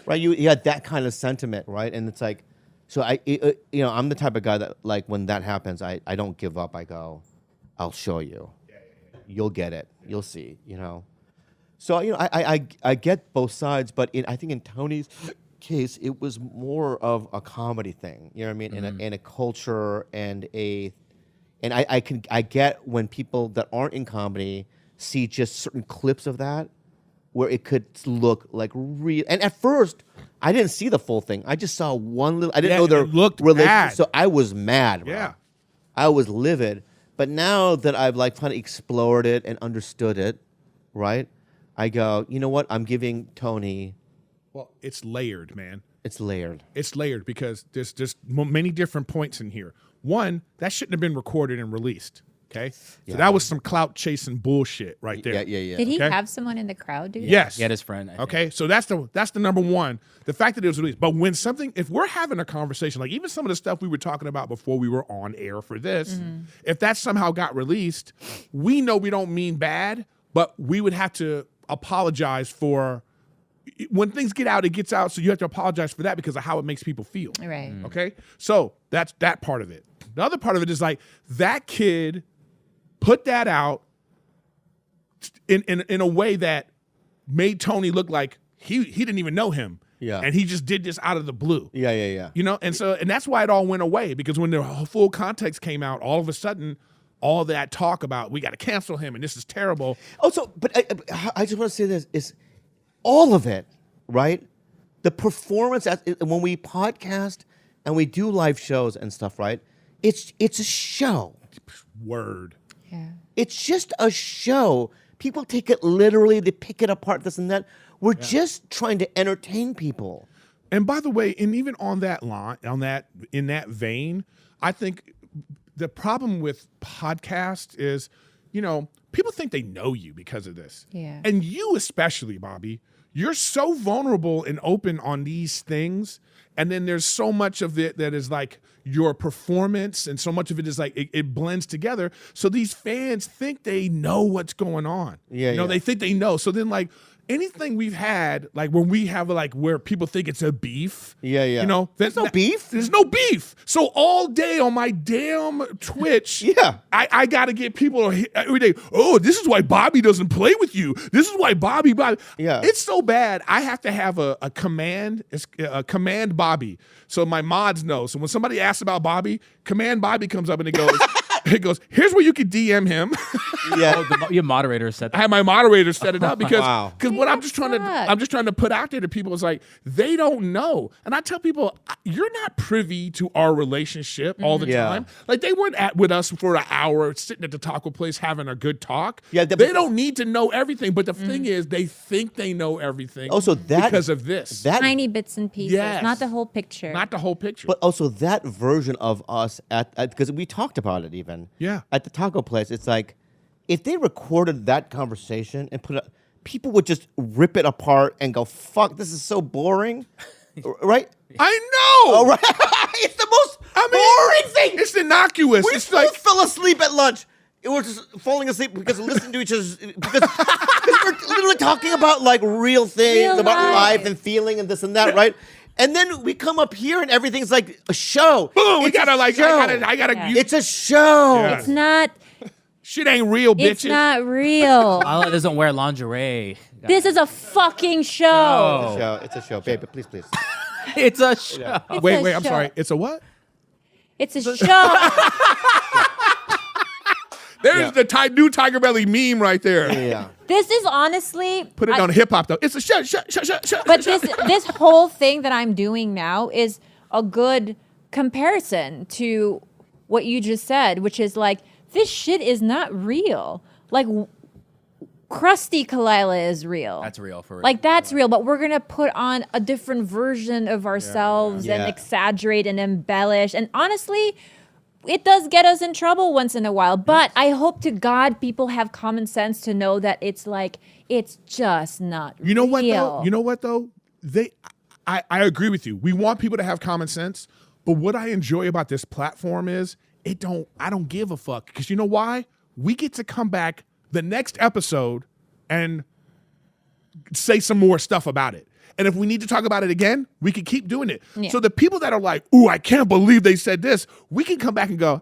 Right? You had that kind of sentiment, right? And it's like, so I'm the type of guy that, like, when that happens, I don't give up. I go, I'll show you. You'll get it. You'll see, So, I get both sides, but I think in Tony's case, it was more of a comedy thing. You know what I mean? Mm-hmm. And a culture and I get when people that aren't in comedy see just certain clips of that where it could look like real. And at first, I didn't see the full thing. I just saw one little. I didn't know there looked relations. bad. So I was mad. Bro. Yeah. I was livid. But now that I've like kind of explored it and understood it, right? I go, you know what? I'm giving Tony. Well, it's layered, man. It's layered. It's layered because there's just many different points in here. One, that shouldn't have been recorded and released. Okay, so that was some clout chasing bullshit right there. Yeah. Did he Okay. have someone in the crowd do that? Yes. He had his friend. I think. Okay, so that's the number one. The fact that it was released. But if we're having a conversation, like even some of the stuff we were talking about before we were on air for this, if that somehow got released, we know we don't mean bad, but we would have to apologize for when things get out, it gets out. So you have to apologize for that because of how it makes people feel. Right. Okay, so that's that part of it. The other part of it is like that kid put that out in a way that made Tony look like he didn't even know him. Yeah. And he just did this out of the blue. Yeah. And that's why it all went away, because when the full context came out, all of a sudden, all that talk about we got to cancel him and this is terrible. Also, but I just want to say this is all of it, right? The performance when we podcast and we do live shows and stuff, right? It's a show. Word. Yeah. It's just a show. People take it literally. They pick it apart, this and that. We're just trying to entertain people. And by the way, and even on that line, in that vein, I think the problem with podcasts is, people think they know you because of this. Yeah. And you especially, Bobby, you're so vulnerable and open on these things. And then there's so much of it that is like your performance, and so much of it is like it blends together. So these fans think they know what's going on. Yeah. They think they know. So then like anything we've had, like when we have like where people think it's a beef. Yeah. There's no beef. There's no beef. So all day on my damn Twitch, Yeah. I got to get people every day. Oh, this is why Bobby doesn't play with you. This is why Bobby. Yeah. It's so bad. I have to have a command. It's a command Bobby, so my mods know. So when somebody asks about Bobby, command Bobby comes up and it goes, It goes, here's where you could DM him. Yeah. Your moderator said I that. had my moderator set it up because Wow. what I'm just trying to put out there to people is like they don't know. And I tell people, you're not privy to our relationship all the Yeah. time. Like they weren't with us for an hour sitting at the taco place having a good talk. Yeah, they don't need to know everything. But the thing is, they think they know everything. Also, that because of this. that Tiny bits and pieces, Yes. not the whole picture. Not the whole picture. But also that version of us because we talked about it even. Yeah. At the taco place, it's like if they recorded that conversation and put it, people would just rip it apart and go, "Fuck, this is so boring," right? I know. Oh, right. It's the most boring thing. It's innocuous. We It's both like fell asleep at lunch. It was just falling asleep because we listened to each other's because we're literally talking about like real things Real about life. life and feeling and this and that, right? And then we come up here and everything's like a show. boom. We It's a gotta like. show. I gotta. Yeah. It's a show. Yeah. It's not. Shit ain't real, bitches. It's not real. Lala doesn't wear lingerie. This is a fucking show. Oh. It's a show, baby. Please. It's a show. It's Wait, a I'm show. sorry. It's a what? It's a show. There's the new TigerBelly meme right there. Yeah. This is honestly. Put it on hip hop though. It's a shut. But this whole thing that I'm doing now is a good comparison to what you just said, which is like this shit is not real. Like crusty Khalyla is real. That's real for real. Like that's real, but we're gonna put on a different version of ourselves and Yeah. exaggerate and embellish. And honestly, it does get us in trouble once in a while. But I hope to God people have common sense to know that it's like it's just not You know real. what though? You know what though? I agree with you. We want people to have common sense, but what I enjoy about this platform is I don't give a fuck. Because you know why? We get to come back the next episode and say some more stuff about it. And if we need to talk about it again, we can keep doing it. Yeah. So the people that are like, ooh, I can't believe they said this, we can come back and go,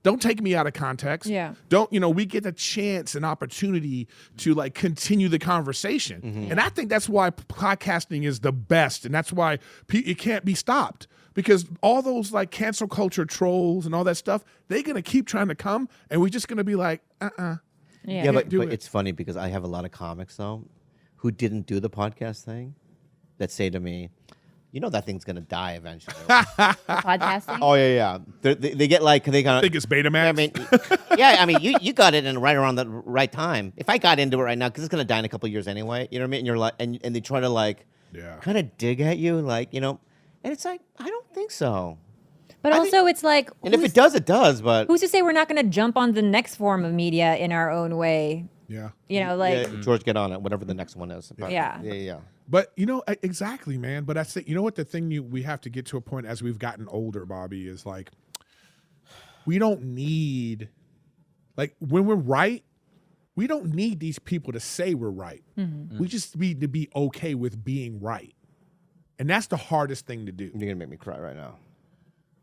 don't take me out of context. Yeah. We get a chance, an opportunity to like continue the conversation. Mm-hmm. And I think that's why podcasting is the best. And that's why it can't be stopped. Because all those like cancel culture trolls and all that stuff, they're going to keep trying to come. And we're just going to be like, Yeah, but do it. it's funny because I have a lot of comics though who didn't do the podcast thing that say to me, you know that thing's gonna die eventually. Podcasting. Oh yeah. They get like they kind I think it's Betamax. I mean, you got it in right around the right time. If I got into it right now, because it's gonna die in a couple of years anyway, you know what I mean? And you're like, and they try to like, kind of dig at you, like and it's like I don't think so. But also, it's like, And if it does, it does. But who's to say we're not going to jump on the next form of media in our own way? Yeah. You know, like, yeah, George, get on it. Whatever the next one is. But Yeah. Yeah. But exactly, man. But I think the thing we have to get to a point as we've gotten older, Bobby, is like we don't need when we're right, we don't need these people to say we're right. Mm-hmm. We just need to be okay with being right. And that's the hardest thing to do. You're gonna make me cry right now.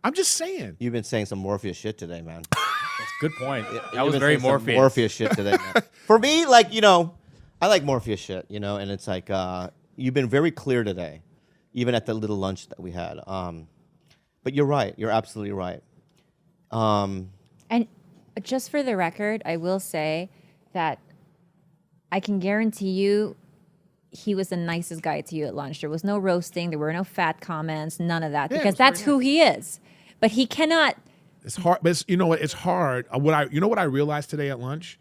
I'm just saying. You've been saying some Morpheus shit today, man. That's a good point. You've That was been very saying some Morpheus. Morpheus shit today, man. For me, like I like Morpheus shit, and it's like you've been very clear today, even at the little lunch that we had. But you're right. You're absolutely right. and just for the record, I will say that I can guarantee you he was the nicest guy to you at lunch. There was no roasting. There were no fat comments, none of that, Yeah, it because was very that's who he is. But he cannot. It's hard, but you know what? It's hard. What I realized today at lunch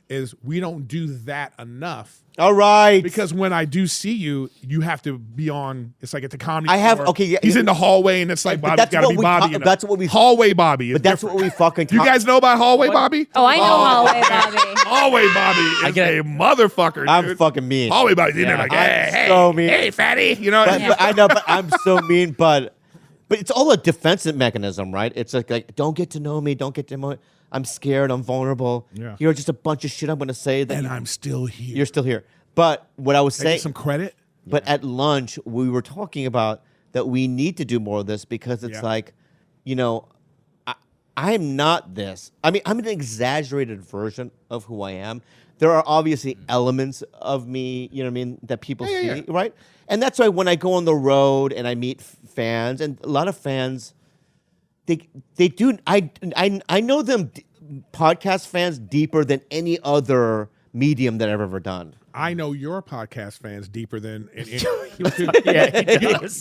is we don't do that enough. All right. Because when I do see you, you have to be on. It's like at the comedy. I have- store. okay, yeah, He's yeah. in the hallway, and it's like But Bobby's that's got to what be we Bobby. ta- that's what we- hallway Bobby. But that's what we fucking. You guys know about hallway Bobby? Oh, I know hallway Bobby. Hallway Bobby is get a it. motherfucker. I'm dude. fucking mean. Hallway Bobby's in there Yeah. like, I'm hey, so mean. hey, fatty. You know. But I know, but I'm so mean. But it's all a defensive mechanism, right? It's like don't get to know me. Don't get to know me. I'm scared. I'm vulnerable. Yeah. You're just a bunch of shit I'm going to say that And I'm still here. you're still here. But what I was Can I saying, get some credit. but at lunch we were talking about that we need to do more of this because it's Yeah. like, I'm not this. I mean, I'm an exaggerated version of who I am. There are obviously elements of me, that people see, yeah. right? And that's why when I go on the road and I meet fans, and a lot of fans, they do. I know them podcast fans deeper than any other medium that I've ever done. I know your podcast fans deeper than Yes.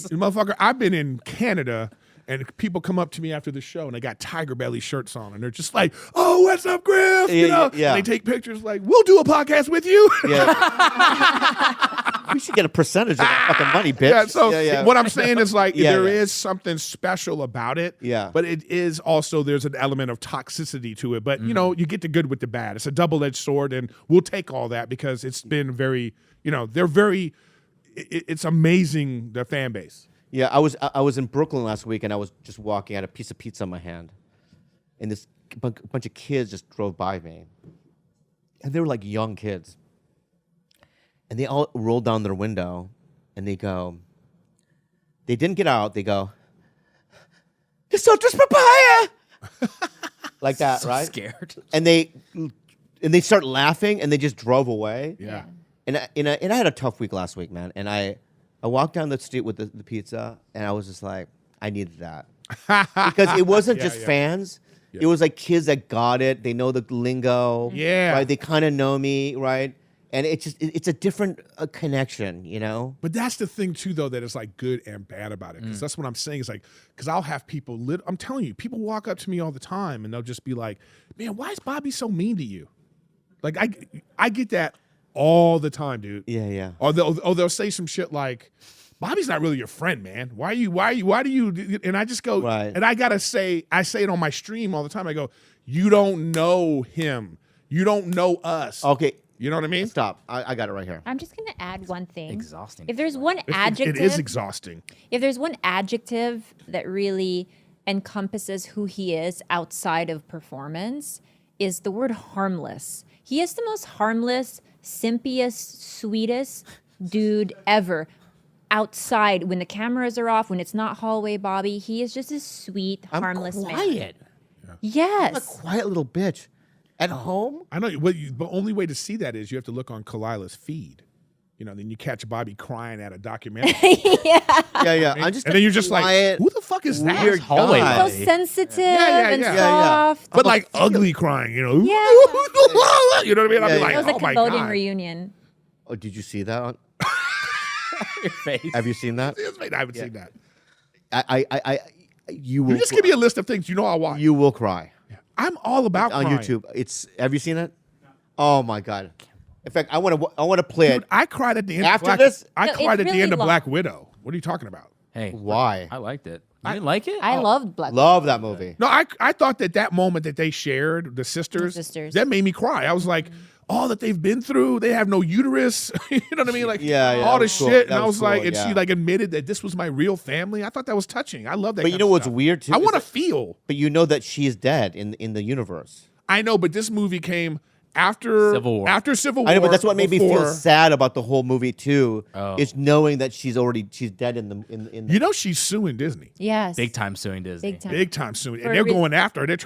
motherfucker. I've been in Canada and people come up to me after the show and they got TigerBelly shirts on and they're just like, "Oh, what's up, Griff?" You know? Yeah. And they take pictures like, "We'll do a podcast with you." Yeah. We should get a percentage of that fucking money, bitch. Yeah, so yeah. what I'm saying is like there yeah. is something special about it. Yeah. But it is also there's an element of toxicity to it. But you know, you get the good with the bad. It's a double-edged sword, and we'll take all that because it's been very, they're very. It's amazing the fan base. Yeah, I was in Brooklyn last week, and I was just walking. I had a piece of pizza in my hand, and this bunch of kids just drove by me, and they were like young kids, and they all rolled down their window, and they go. They didn't get out. They go. It's so just papaya, like that, So right? scared. And they start laughing, and they just drove away. Yeah. And I had a tough week last week, man. And I walked down the street with the pizza, and I was just like, I needed that. Because it wasn't just fans. Yeah. It was like kids that got it. They know the lingo. Yeah. Right? They kind of know me, right? And it's a different connection, But that's the thing too, though, that is like good and bad about it. Because that's what I'm saying is like, because I'll have people, I'm telling you, people walk up to me all the time and they'll just be like, "Man, why is Bobby so mean to you?" Like I get that all the time, dude. Yeah. Or they'll say some shit like, "Bobby's not really your friend, man. Why do you?" And I just go, Right. and I say it on my stream all the time. I go, "You don't know him. You don't know us." Okay. You know what I mean? Stop. I got it right here. I'm just gonna add one thing. Exhausting. If there's one It adjective, is exhausting. if there's one adjective that really encompasses who he is outside of performance, is the word harmless. He is the most harmless, simpiest, sweetest dude ever. Outside, when the cameras are off, when it's not hallway Bobby, he is just a sweet, harmless man. quiet. Yes. I'm a quiet little bitch. At home? I know. The only way to see that is you have to look on Khalila's feed. Then you catch Bobby crying at a documentary. Yeah. I'm just And then you're just like, quiet, "Who the fuck is that?" weird hallway guy. So Bobby. sensitive and yeah. soft. But like ugly crying, Yeah. You know what I mean? I'd be Yeah, like, It was a "Oh my Cambodian God." reunion. Oh, did you see that? Your face. Have you seen that? I haven't seen that. You will. You just give me a list of things I'll watch. You will cry I'm all about on crying. YouTube. Have you seen it? Oh my god! In fact, I want to play Dude, it. I cried at the end. After of Black, this? I No, cried it's at the really end of long. Black Widow. What are you talking about? Hey, Why? I liked it. You didn't like it? I loved Black Love that movie. No, I thought that moment that they shared, the sisters, that made me cry. I was like, all that they've been through, they have no uterus. You know what I mean? Like Yeah, all that this was cool. shit. That And I was was like, cool, and yeah. she like admitted that this was my real family. I thought that was touching. I love that. But you know what's weird too? I is want to that- feel. But you know that she is dead in the universe. I know, but this movie came after Civil War. After Civil War. I know, but that's what made me feel before- sad about the whole movie too. Oh. Is knowing that she's dead in the. You know, she's suing Disney. Yes. Big time suing Disney. Big time. Big time suing, For and a they're reason. going after her. They're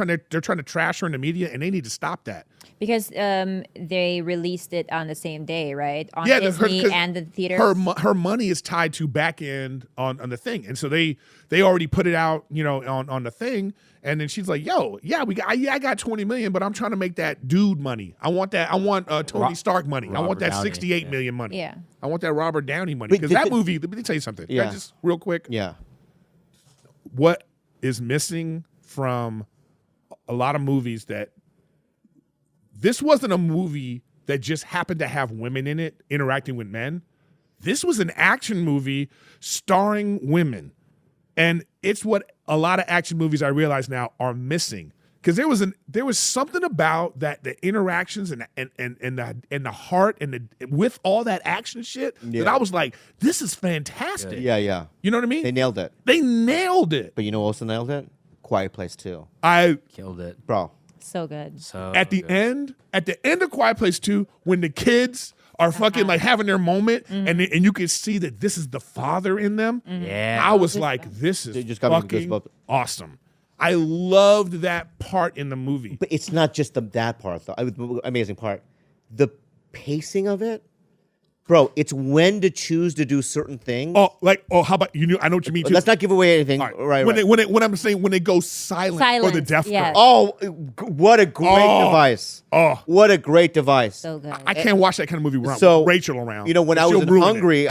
trying to trash her in the media, and they need to stop that. Because they released it on the same day, right? On Yeah, Disney 'cause and the theaters. Her money is tied to back end on the thing, and so they already put it out, on the thing, and then she's like, "Yo, yeah, I got 20 million, but I'm trying to make that dude money. I want that. I want Tony Stark money. I want Robert that Downey, 68 million money. Yeah. I want that Robert Downey money Wait, because did that the- movie. Let me tell you something. Can I Yeah. just real quick. Yeah. What is missing from a lot of movies that this wasn't a movie that just happened to have women in it interacting with men. This was an action movie starring women. And it's what a lot of action movies I realize now are missing. Because there was something about that, the interactions and the heart and with all that action shit that I was like, this is fantastic. Yeah. You know what I mean? They nailed it. They nailed it. But you know who also nailed it? Quiet Place 2. Killed it. Bro. So good. So At the good. end of Quiet Place 2, when the kids are fucking like having their moment, and you can see that this is the father in them. Yeah. I was like, this is It just got me fucking goosebumps. awesome. I loved that part in the movie. But it's not just that part, though. Amazing part. The pacing of it Bro, it's when to choose to do certain things. How about you? I know what you mean. Too. Let's not give away anything. All Right. When I'm saying when it goes silent for the deaf yes. girl. Oh, what a great device. Oh. What a great device. So good. I can't watch that kind of movie with Rachel around. You know, when I was in Hungary,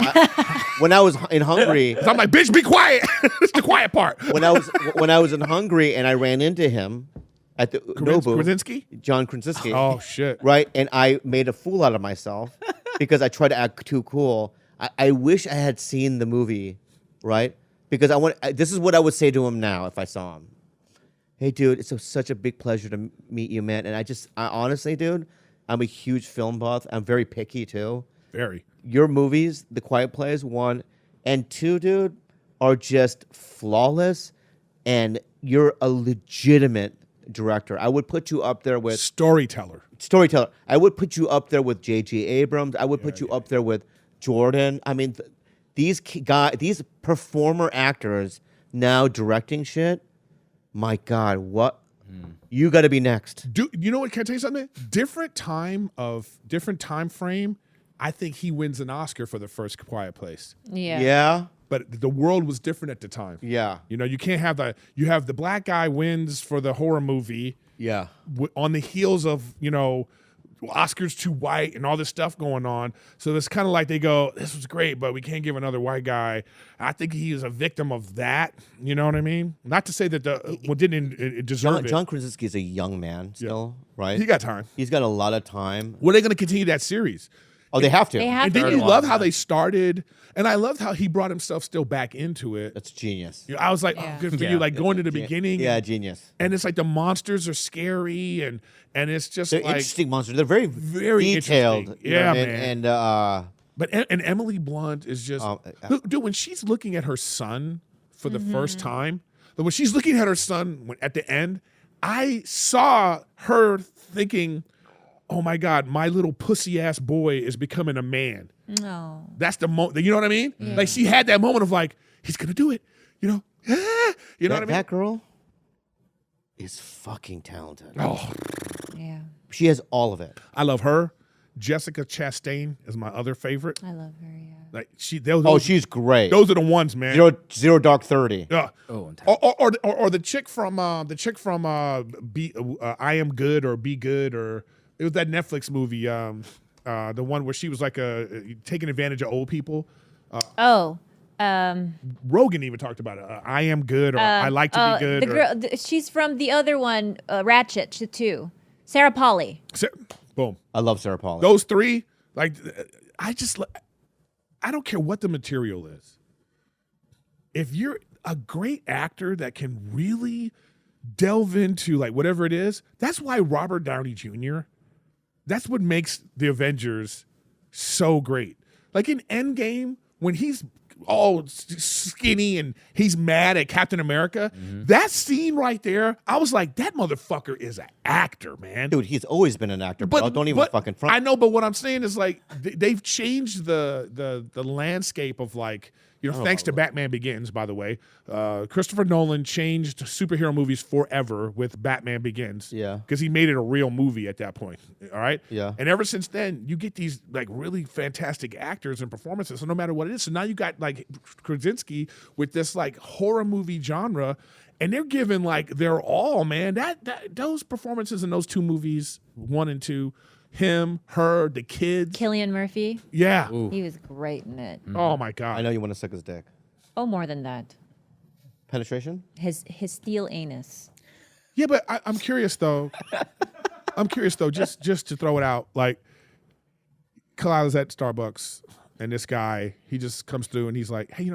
when I was in Hungary, I'm like, bitch, be quiet. It's the quiet part. when I was in Hungary and I ran into him at the Nobu, Krasinski? John Krasinski. Oh shit. Right, and I made a fool out of myself because I tried to act too cool. I wish I had seen the movie, right? Because this is what I would say to him now if I saw him. Hey, dude, it's such a big pleasure to meet you, man. And I honestly, dude, I'm a huge film buff. I'm very picky too. Very. Your movies, The Quiet Place, 1 and 2, dude, are just flawless, and you're a legitimate director. I would put you up there with storyteller. I would put you up there with J.J. Abrams. I would put you up there with Jordan. I mean, these performer actors now directing shit. My God, what? You got to be next. You know what? Can I tell you something? Different time frame. I think he wins an Oscar for the first Quiet Place. Yeah. Yeah. But the world was different at the time. Yeah. You know, you can't have the black guy wins for the horror movie. Yeah. On the heels of, Oscars too white and all this stuff going on. So it's kind of like they go, this was great, but we can't give another white guy. I think he is a victim of that. You know what I mean? Not to say that didn't deserve it. John Krasinski is a young man still, right? He got time. He's got a lot of time. Well, they're going to continue that series. Oh, they have to. And didn't you love how they started? And I loved how he brought himself still back into it. That's genius. I was like, oh, good for you. Like going to the beginning. Yeah, genius. And it's like the monsters are scary and it's just They're like interesting monsters. They're very detailed. Interesting. Yeah, man. But Emily Blunt is just dude. When she's looking at her son for the first time, when she's looking at her son at the end, I saw her thinking, oh my God, my little pussy ass boy is becoming a man. No. That's the moment. You know what I mean? Yeah. Like she had that moment of like, he's gonna do it. You know what I mean? That girl is fucking talented. Oh, yeah. She has all of it. I love her. Jessica Chastain is my other favorite. I love her. Yeah. Like she's great. Those are the ones, man. Zero Dark 30. Yeah. Or the chick from I Am Good or Be Good, or it was that Netflix movie, the one where she was like taking advantage of old people. Rogan even talked about it. I Am Good, or I Like to Be Good. The girl, she's from the other one, Ratchet too. Sarah Polley. Boom. I love Sarah Polley. Those three, like, I don't care what the material is. If you're a great actor that can really delve into like whatever it is, that's why Robert Downey Jr., that's what makes the Avengers so great. Like in Endgame, when he's all skinny and he's mad at Captain America, that scene right there, I was like, that motherfucker is an actor, man. Dude, he's always been an actor, but don't even fucking front. I know, but what I'm saying is like they've changed the landscape of like, thanks to Batman Begins, by the way. Christopher Nolan changed superhero movies forever with Batman Begins. Yeah. Because he made it a real movie at that point. All right? Yeah. And ever since then, you get these like really fantastic actors and performances. So no matter what it is. So now you got like Krasinski with this like horror movie genre, and they're giving like their all, man. That those performances in those two movies, 1 and 2, him, her, the kids. Cillian Murphy. Yeah. Ooh. He was great in it. Oh my God. I know you want to suck his dick. Oh, more than that. Penetration? His steel anus. Yeah, but I'm curious though. Just to throw it out, like Khalyla's at Starbucks, and this guy, he just comes through and he's like, hey,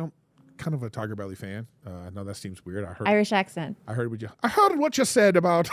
kind of a TigerBelly fan. I know that seems weird. I heard Irish accent. I heard what you said about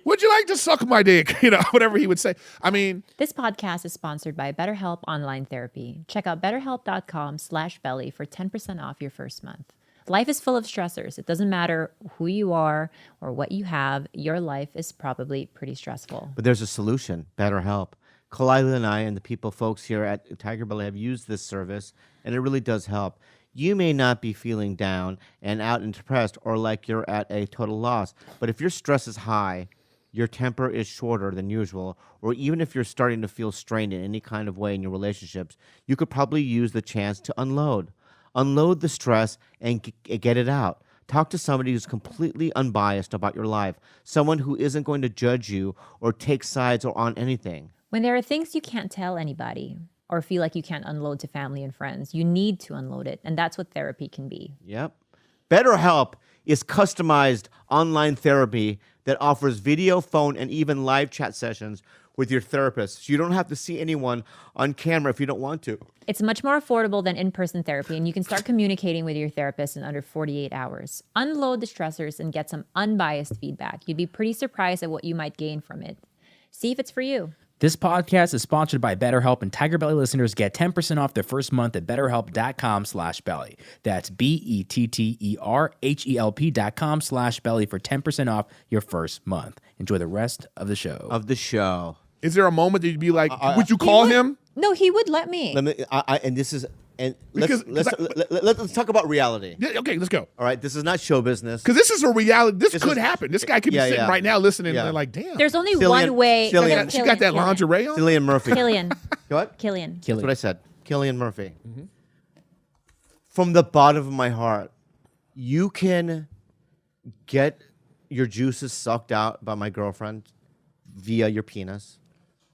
would you like to suck my dick? Whatever he would say. I mean, this podcast is sponsored by BetterHelp Online Therapy. Check out betterhelp.com/belly for 10% off your first month. Life is full of stressors. It doesn't matter who you are or what you have. Your life is probably pretty stressful. But there's a solution, BetterHelp. Khalyla and I and the folks here at TigerBelly have used this service, and it really does help. You may not be feeling down and out and depressed or like you're at a total loss, but if your stress is high, your temper is shorter than usual, or even if you're starting to feel strained in any kind of way in your relationships, you could probably use the chance to unload. Unload the stress and get it out. Talk to somebody who's completely unbiased about your life, someone who isn't going to judge you or take sides or on anything. When there are things you can't tell anybody or feel like you can't unload to family and friends, you need to unload it. And that's what therapy can be. Yep. BetterHelp is customized online therapy that offers video, phone, and even live chat sessions with your therapist. So you don't have to see anyone on camera if you don't want to. It's much more affordable than in-person therapy, and you can start communicating with your therapist in under 48 hours. Unload the stressors and get some unbiased feedback. You'd be pretty surprised at what you might gain from it. See if it's for you. This podcast is sponsored by BetterHelp, and TigerBelly listeners get 10% off their first month at betterhelp.com/belly. That's BetterHelp.com/belly for 10% off your first month. Enjoy the rest of the show. Is there a moment that you'd be like, would you call him? No, he would let me. Let's talk about reality. Yeah, okay, let's go. All right, this is not show business. Because this is a reality. This could happen. This guy could be sitting right now listening, Yeah. and they're like, damn. There's only one way. She got that lingerie on? Cillian Murphy. Killian. What? Killian. That's what I said. Cillian Murphy. From the bottom of my heart, you can get your juices sucked out by my girlfriend via your penis,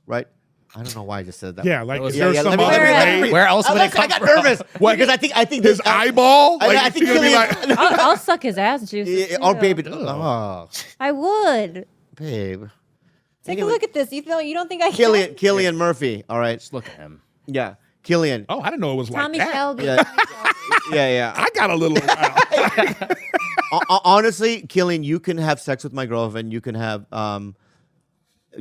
right? I don't know why I just said that. Yeah, like, is Yeah, there some let me- other let me- way? Where else would it come I got from? nervous because I think His eyeball? I think you're gonna be Cillian- like, I'll suck his ass juices. or too. baby. Oh, I would. babe. Take a look at this. You don't think I can? Cillian Murphy. All right. Just look at him. Yeah. Cillian. oh, I didn't know it was Tommy like that. Shelby. Yeah. Yeah. I got a little Honestly, Cillian, you can have sex with my girlfriend. You can have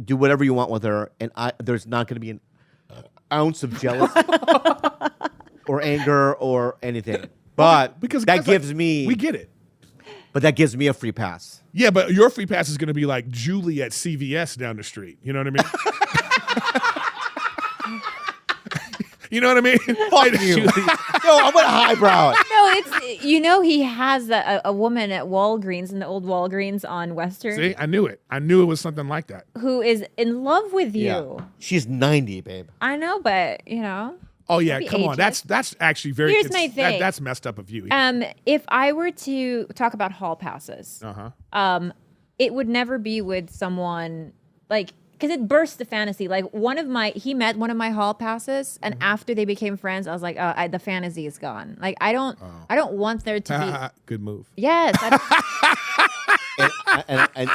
do whatever you want with her, and there's not going to be an ounce of jealousy or anger or anything. But because that guys, gives like, me. we get it. But that gives me a free pass. Yeah, but your free pass is going to be like Julie at CVS down the street. You know what I mean? You know what I mean? Fuck you. No, I'm gonna highbrow it. No, it's he has a woman at Walgreens in the old Walgreens on Western See, I knew it. I knew it was something like that. who is in love with you. Yeah. She's 90, babe. I know, but Oh yeah, Be come on. ageist. That's actually very. Here's my thing. That's messed up of you. if I were to talk about hall passes, it would never be with someone like because it bursts the fantasy. Like he met one of my hall passes, and after they became friends, I was like, the fantasy is gone. Like I don't want there to be. Good move. Yes. And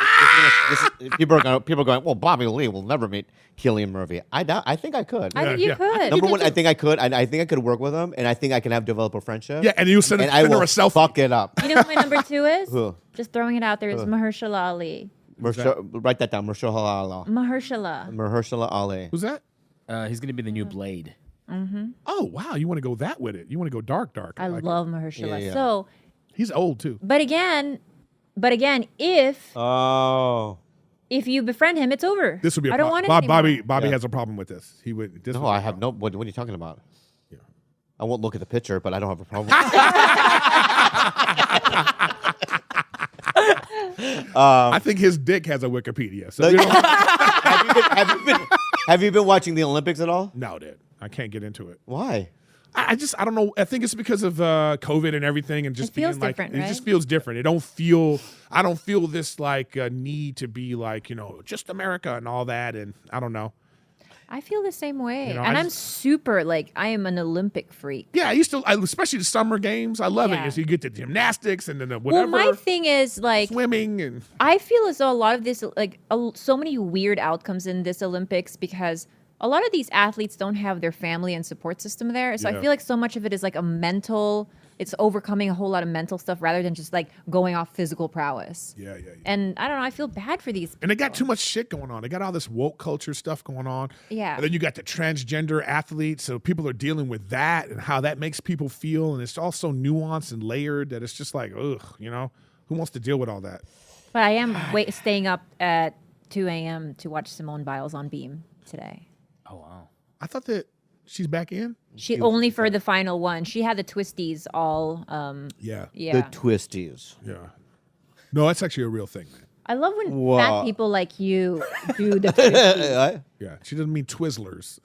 people are going, well, Bobby Lee will never meet Cillian Murphy. I think I could. I think you could. Number one, I think I could. I think I could work with him, and I think I can develop a friendship. Yeah, and you send and I her will a selfie. fuck it up. You know who my number 2 is? Who? Just throwing it out there is Mahershala Ali. Write that down. Mahershala. Mahershala Ali. Who's that? He's going to be the new Blade. Oh wow, you want to go that with it? You want to go dark? I like love Mahershala. Yeah. So, He's old too. but again, if Oh. you befriend him, it's over. This would be. I don't want it anymore. Bobby Yeah. has a problem with this. He would. This No, would I be a have problem. no. What are you talking about? I won't look at the picture, but I don't have a problem. I think his dick has a Wikipedia. So we don't, have you been watching the Olympics at all? no, dude, I can't get into it. Why? I don't know. I think it's because of COVID and everything, and just It feels being like different, it right? just feels different. I don't feel this like need to be like just America and all that, and I don't know. I feel the same way. You know, and I I'm just- super, I am an Olympic freak. Yeah, especially the summer games. I love it. Yeah. So you get the gymnastics and then the whatever, Well, my thing is, swimming and I feel as though a lot of this, so many weird outcomes in this Olympics because a lot of these athletes don't have their family and support system there. So Yeah. I feel like so much of it is like it's overcoming a whole lot of mental stuff rather than just going off physical prowess. yeah. And I don't know, I feel bad for these And they got too much shit going on. They got all this woke culture stuff going on. Yeah. And then you got the transgender athletes. So people are dealing with that and how that makes people feel. And it's all so nuanced and layered that it's just like, ugh, who wants to deal with all that? But I am staying up at 2 a.m. to watch Simone Biles on Beam today. Oh, wow. I thought that she's back in. She only for the final one. She had the twisties all. Yeah. Yeah. The twisties. Yeah. No, that's actually a real thing, man. I love when Wow. fat people like you do the twisty. Right? Yeah, she doesn't mean Twizzlers.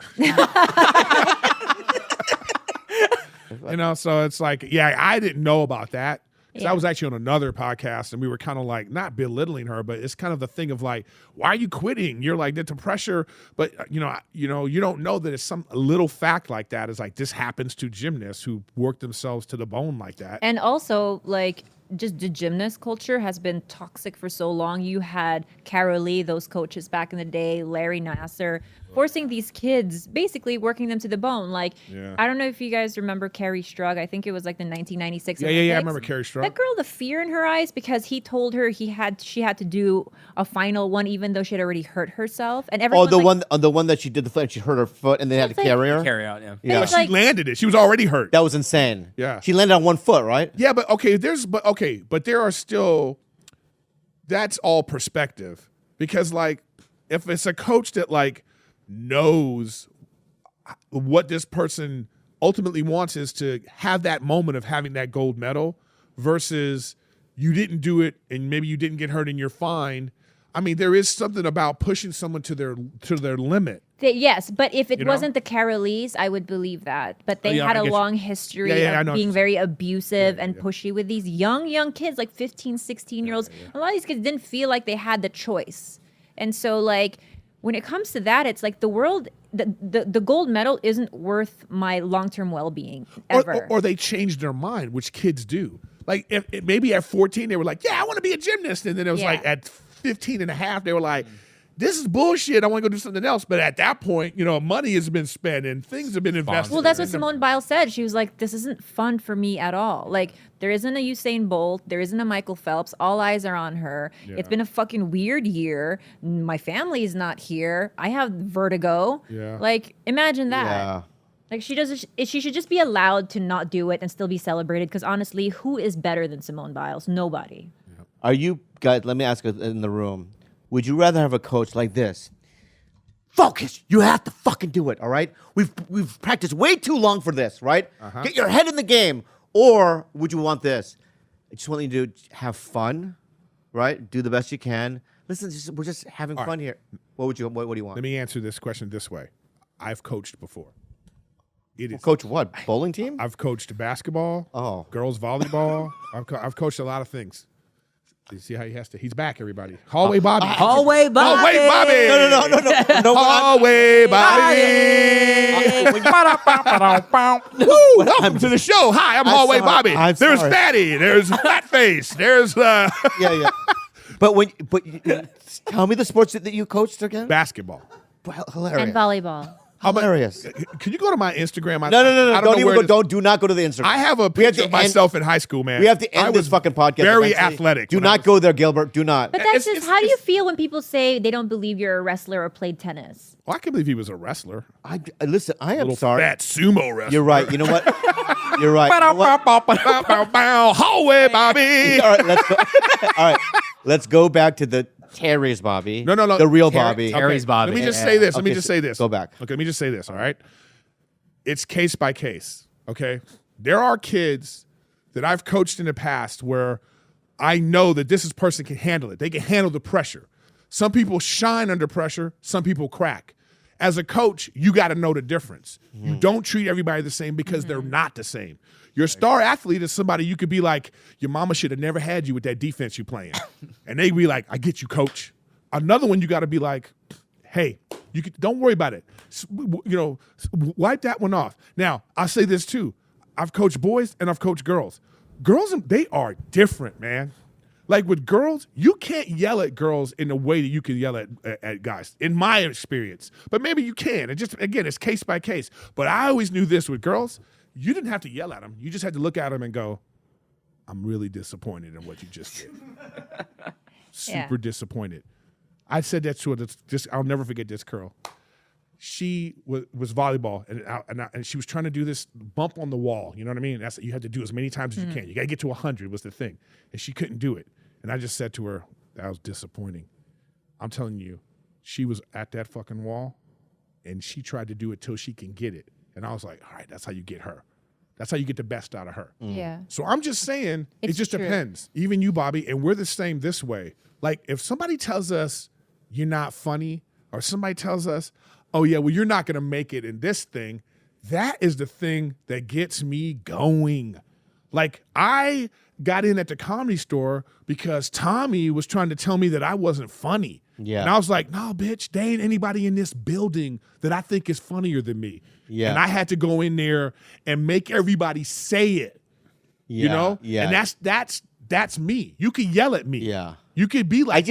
So it's like, yeah, I didn't know about that. 'Cause I was actually on another podcast and we were kind of like, not belittling her, but it's kind of the thing of like, why are you quitting? You're like, the pressure, but you don't know that it's some little fact like that is like, this happens to gymnasts who work themselves to the bone like that. And also, like, just the gymnast culture has been toxic for so long. You had Khalyla, those coaches back in the day, Larry Nasser, forcing these kids, basically working them to the bone. Like, I don't know if you guys remember Carrie Strug. I think it was like the 1996 Olympics. Yeah, I remember Carrie Strug. That girl, the fear in her eyes because he told her she had to do a final one even though she had already hurt herself. And Oh, everyone's the one that she did the flip, she hurt her foot and they had to It's like- carry her. Carry out, yeah. Yeah. It's She like- landed it. She was already hurt. That was insane. Yeah. She landed on one foot, right? Yeah, but there are still, that's all perspective. Because like, if it's a coach that like knows what this person ultimately wants is to have that moment of having that gold medal versus you didn't do it and maybe you didn't get hurt and you're fine. I mean, there is something about pushing someone to their limit. Yes, but if it You know? wasn't the Khalylas, I would believe that. But they yeah, had I a get you. long history I know of what being you're very abusive and pushy with these young kids, like 15, 16-year-olds. A lot of these kids didn't feel like they had the choice. And so, like, when it comes to that, it's like the world, the gold medal isn't worth my long-term well-being ever. Or they changed their mind, which kids do. Like, if maybe at 14, they were like, yeah, I want to be a gymnast. And then it was like at 15 and a half, they were like, this is bullshit. I want to go do something else. But at that point, money has been spent and things have been invested. Well, that's what Simone Biles said. She was like, this isn't fun for me at all. Like, there isn't a Usain Bolt. There isn't a Michael Phelps. All eyes are on her. Yeah. It's been a fucking weird year. My family's not here. I have vertigo. Yeah. Like, imagine that. Yeah. Like, she should just be allowed to not do it and still be celebrated. Because honestly, who is better than Simone Biles? Nobody. Are you guys? Let me ask you in the room. Would you rather have a coach like this? Focus. You have to fucking do it. All right. We've practiced way too long for this. Right. Get your head in the game. Or would you want this? I just want you to have fun. Right. Do the best you can. Listen, we're just having fun here. What do you want? Let me answer this question this way. I've coached before. Coach what? Bowling team? I've coached basketball. Oh. Girls volleyball. I've coached a lot of things. You see how he's back, everybody. Hallway Bobby. Hallway Bobby. Hallway Bobby. No. Hallway Bobby. Woo, welcome to the show. Hi, I'm Hallway sorry. Bobby. I'm There's sorry. Fatty. There's Flatface. There's Yeah. But tell me the sports that you coached again. basketball. Hilarious. And volleyball. Hilarious. Can you go to my Instagram? No. I Don't know even where go. it is. Do not go to the Instagram. I have a We have picture to of myself in high school, man. We have to I end was this fucking podcast. Very eventually. athletic. Do when I not was- go there, Gilbert. Do not. But that's It's- just, how do you feel when people say they don't believe you're a wrestler or played tennis? Well, I can't believe he was a wrestler. Listen, I am Little sorry. fat sumo wrestler. You're right. You know what? You're right. You know what? Bow, bow, bow. Hallway Bobby. All right, let's go. All right, let's go back to the Terry's Bobby. No. The real Bobby. Terry's Bobby. Let me just say this. Let me Okay, just say this. go back. Okay, let me just say this, all right? It's case by case, okay? There are kids that I've coached in the past where I know that this person can handle it. They can handle the pressure. Some people shine under pressure. Some people crack. As a coach, you got to know the difference. You don't treat everybody the same because they're not the same. Your star athlete is somebody you could be like, your mama should have never had you with that defense you playing. And they be like, I get you, coach. Another one you got to be like, hey, don't worry about it. Wipe that one off. Now, I'll say this too. I've coached boys and I've coached girls. Girls, they are different, man. Like with girls, you can't yell at girls in the way that you can yell at guys, in my experience. But maybe you can. And just, again, it's case by case. But I always knew this with girls. You didn't have to yell at them. You just had to look at them and go, I'm really disappointed in what you just did. Super disappointed. I said that to her. I'll never forget this girl. She was volleyball, and she was trying to do this bump on the wall. You know what I mean? You had to do as many times as you can. You got to get to 100 was the thing. And she couldn't do it. And I just said to her, that was disappointing. I'm telling you, she was at that fucking wall, and she tried to do it till she can get it. And I was like, all right, that's how you get her. That's how you get the best out of her. Yeah. So I'm just saying, it It's just true. depends. Even you, Bobby, and we're the same this way. Like if somebody tells us you're not funny, or somebody tells us, oh yeah, well, you're not gonna make it in this thing, that is the thing that gets me going. Like I got in at the Comedy Store because Tommy was trying to tell me that I wasn't funny. Yeah. And I was like, no, bitch, there ain't anybody in this building that I think is funnier than me. Yeah. And I had to go in there and make everybody say it. Yeah. You know? Yeah. And that's me. You can yell at me. Yeah. You could be like,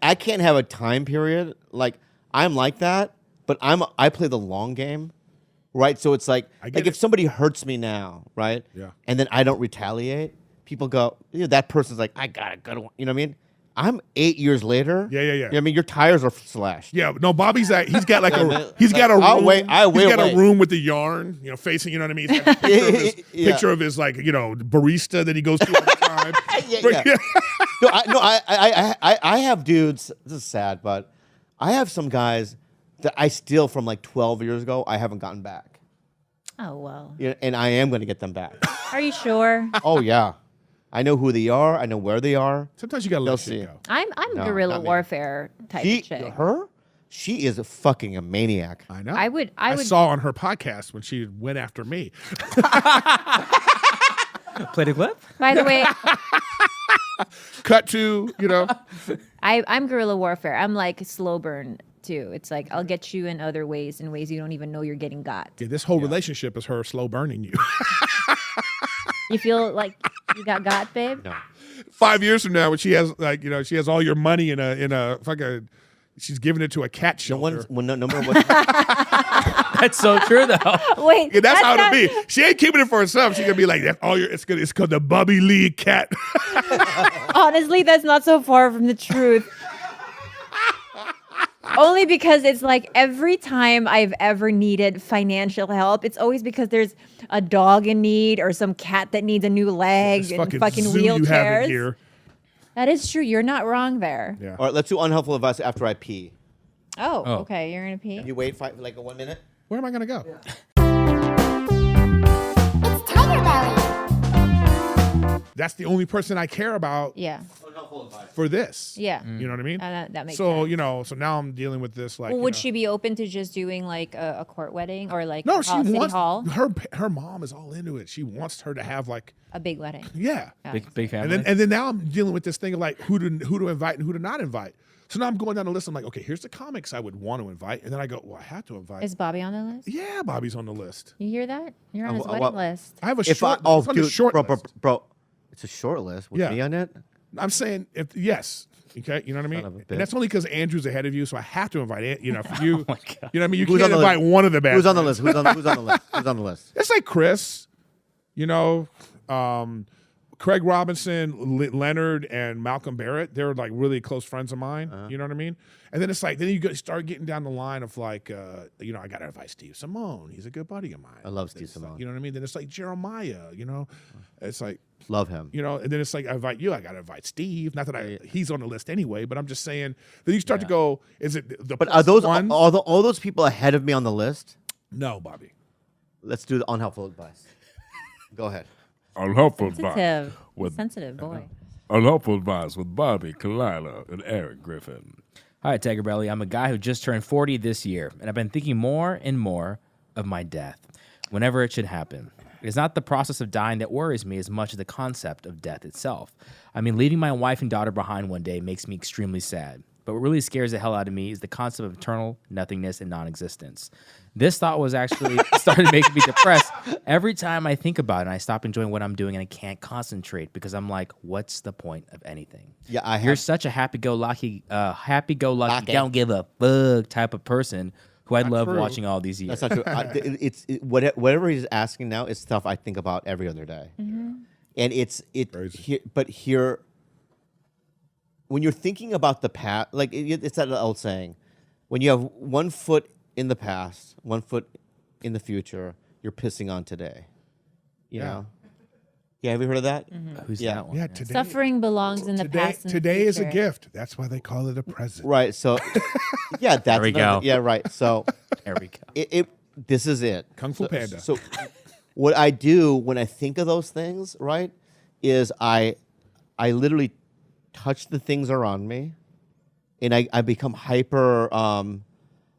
I can't have a time period. Like I'm like that, but I play the long game. Right? So it's like if somebody hurts me now, right? Yeah. And then I don't retaliate, people go, that person's like, I got a good one. You know what I mean? I'm 8 years later. Yeah. You know what I mean? Your tires are slashed. Yeah, no, Bobby's like he's got like Yeah, he's got a room. I'll he's got wait. a room with the yarn, facing. You know what I mean? He's got a picture of his, Yeah. picture of his like barista that he goes to all the time. Yeah. I have dudes. This is sad, but I have some guys that I steal from like 12 years ago. I haven't gotten back. Oh, well. Yeah, and I am going to get them back. Are you sure? Oh yeah, I know who they are. I know where they are. Sometimes you gotta They'll let see. shit go. I'm No, guerrilla not me. warfare type She, of chick. she is a fucking a maniac. I know. I would saw on her podcast when she went after me. Play the clip. by the way, Cut to, I'm guerrilla warfare. I'm like slow burn too. It's like I'll get you in other ways, in ways you don't even know you're getting got. yeah, this whole relationship is her slow burning you. You feel like you got, babe? No. 5 years from now, when she has she has all your money in a fucking, she's giving it to a cat shelter. No matter what. That's so true, though. Wait, Yeah, that's how not- it'll be. She ain't keeping it for herself. She gonna be like, that's all your. It's called the Bubby Lee cat. Honestly, that's not so far from the truth. Only because it's like every time I've ever needed financial help, it's always because there's a dog in need or some cat that needs a new leg This and fucking zoo you have in wheelchairs. here. That is true. You're not wrong there. Yeah. All right, let's do unhelpful advice after I pee. Oh, okay. You're gonna pee. You wait like 1 minute. Where am I gonna go? It's TigerBelly. That's the only person I care about Yeah. Unhelpful advice. for this. Yeah. You know what I mean? That makes So sense. so now I'm dealing with this like. Well, would she be open to just doing like a court wedding or like No, she City wants Hall? her mom is all into it. She wants her to have like A big wedding. yeah. Big family. And then now I'm dealing with this thing of like who to invite and who to not invite. So now I'm going down the list. I'm like, okay, here's the comics I would want to invite, and then I go, well, I have to invite. Is Bobby on the list? Yeah, Bobby's on the list. You hear that? You're on his well, wedding list. I have a If short. I, oh, it's on the dude, short bro, list. bro, it's a short list with Yeah. me on it. I'm saying if yes. Okay, you know what I mean? Son of a bitch. And that's only because Andrew's ahead of you, so I have to invite for you. my God. You know what I mean? You Who's can't on the invite list? one of the bad Who's on the friends. list? Who's on the list? Who's on the list? It's like Chris, Craig Robinson, Leonard, and Malcolm Barrett. They're like really close friends of mine. You know what I mean? And then it's like, then you start getting down the line of like, I got to invite Steve Simone. He's a good buddy of mine. I love Steve It's like, Simone. you know what I mean? Then it's like Jeremiah, It's like, Love him. and then it's like, I invite you, I got to invite Steve. Not that he's on the list anyway, but I'm just saying, then you start to go, is it the But are those ones? all those people ahead of me on the list? No, Bobby. Let's do the unhelpful advice. Go ahead. Unhelpful advice. Sensitive. With Sensitive boy. Unhelpful advice with Bobby, Khalyla, and Erik Griffin. Hi, TigerBelly. I'm a guy who just turned 40 this year, and I've been thinking more and more of my death whenever it should happen. It is not the process of dying that worries me as much as the concept of death itself. I mean, leaving my wife and daughter behind one day makes me extremely sad. But what really scares the hell out of me is the concept of eternal nothingness and non-existence. This thought was actually started making me depressed every time I think about it, and I stop enjoying what I'm doing and I can't concentrate because I'm like, what's the point of anything? Yeah, I have. You're such a happy-go-lucky, Lucky. don't give a fuck type of person who I love true. watching all these years. That's not true. Whatever he's asking now is stuff I think about every other day, and but here, when you're thinking about the past, like it's that old saying, when you have 1 foot in the past, 1 foot in the future, you're pissing on today. You know? Yeah, have you heard of that? Who's Yeah. that one? Yeah, today. Suffering belongs in the past. And the Today is a future. gift. That's why they call it a present. Right. So, yeah, that's we go. Yeah, right. So, There we go. this is it. Kung Fu Panda. So, What I do when I think of those things, right, is I literally touch the things around me, and I become hyper.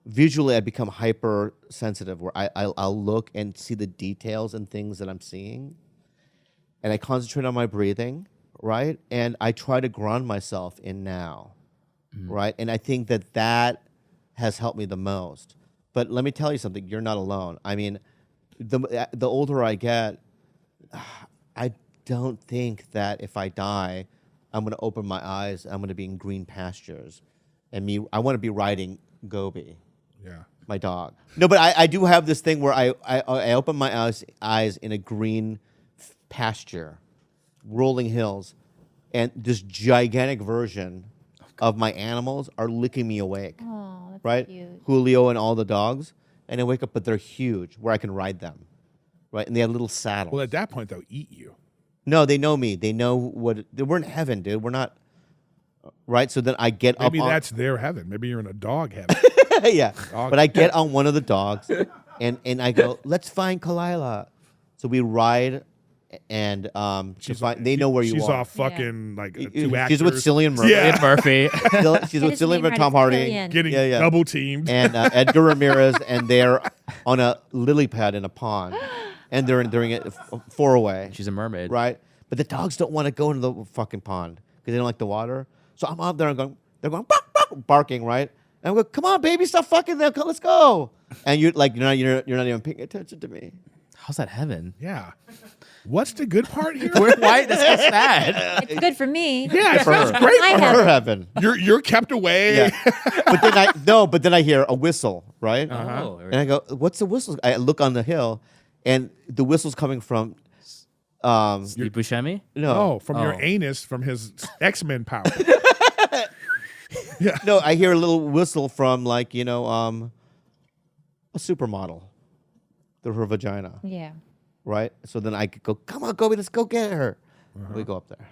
Visually, I become hyper sensitive, where I'll look and see the details and things that I'm seeing, and I concentrate on my breathing, right, and I try to ground myself in now, right, and I think that has helped me the most. But let me tell you something: you're not alone. I mean, the older I get, I don't think that if I die, I'm going to open my eyes. I'm going to be in green pastures, and I want to be riding Gobi, my dog. No, but I do have this thing where I open my eyes in a green pasture, rolling hills, and this gigantic version of my animals are licking me awake. Oh, that's right? cute. Julio and all the dogs, and I wake up, but they're huge, where I can ride them, right? And they have little saddles. Well, at that point, they'll eat you. No, they know me. They know we're in heaven, dude. We're not, right? So then I get Maybe up. that's their heaven. Maybe you're in a dog heaven. Yeah, but I get on one of the dogs, and I go, let's find Khalyla. So we ride, and they know where you she's are. off fucking like two actors. She's with Cillian Murphy. Yeah. Ed Murphy. She's with Cillian Murphy, Tom Hardy, Getting Yeah. double teamed. and Edgar Ramirez, and they're on a lily pad in a pond, and they're doing it 4 away. She's a mermaid. Right? But the dogs don't want to go into the fucking pond because they don't like the water. So I'm out there and they're going bark, bark, barking, right? And I go, come on, baby, stop fucking there, let's go. And you're not even paying attention to me. How's that heaven? Yeah. What's the good part here? Why? That's so sad. It's good for me. Yeah, it sounds great. I for have- Her heaven. You're kept away. Yeah. But then I hear a whistle, right? Oh, And I go, what's the whistle? I look on the hill, and the whistle's coming from Steve Buscemi? No, from your Oh. anus, from his X-Men power. No, I hear a little whistle from a supermodel through her vagina, Yeah. right? So then I could go, come on, Gobi, let's go get her. We go up there.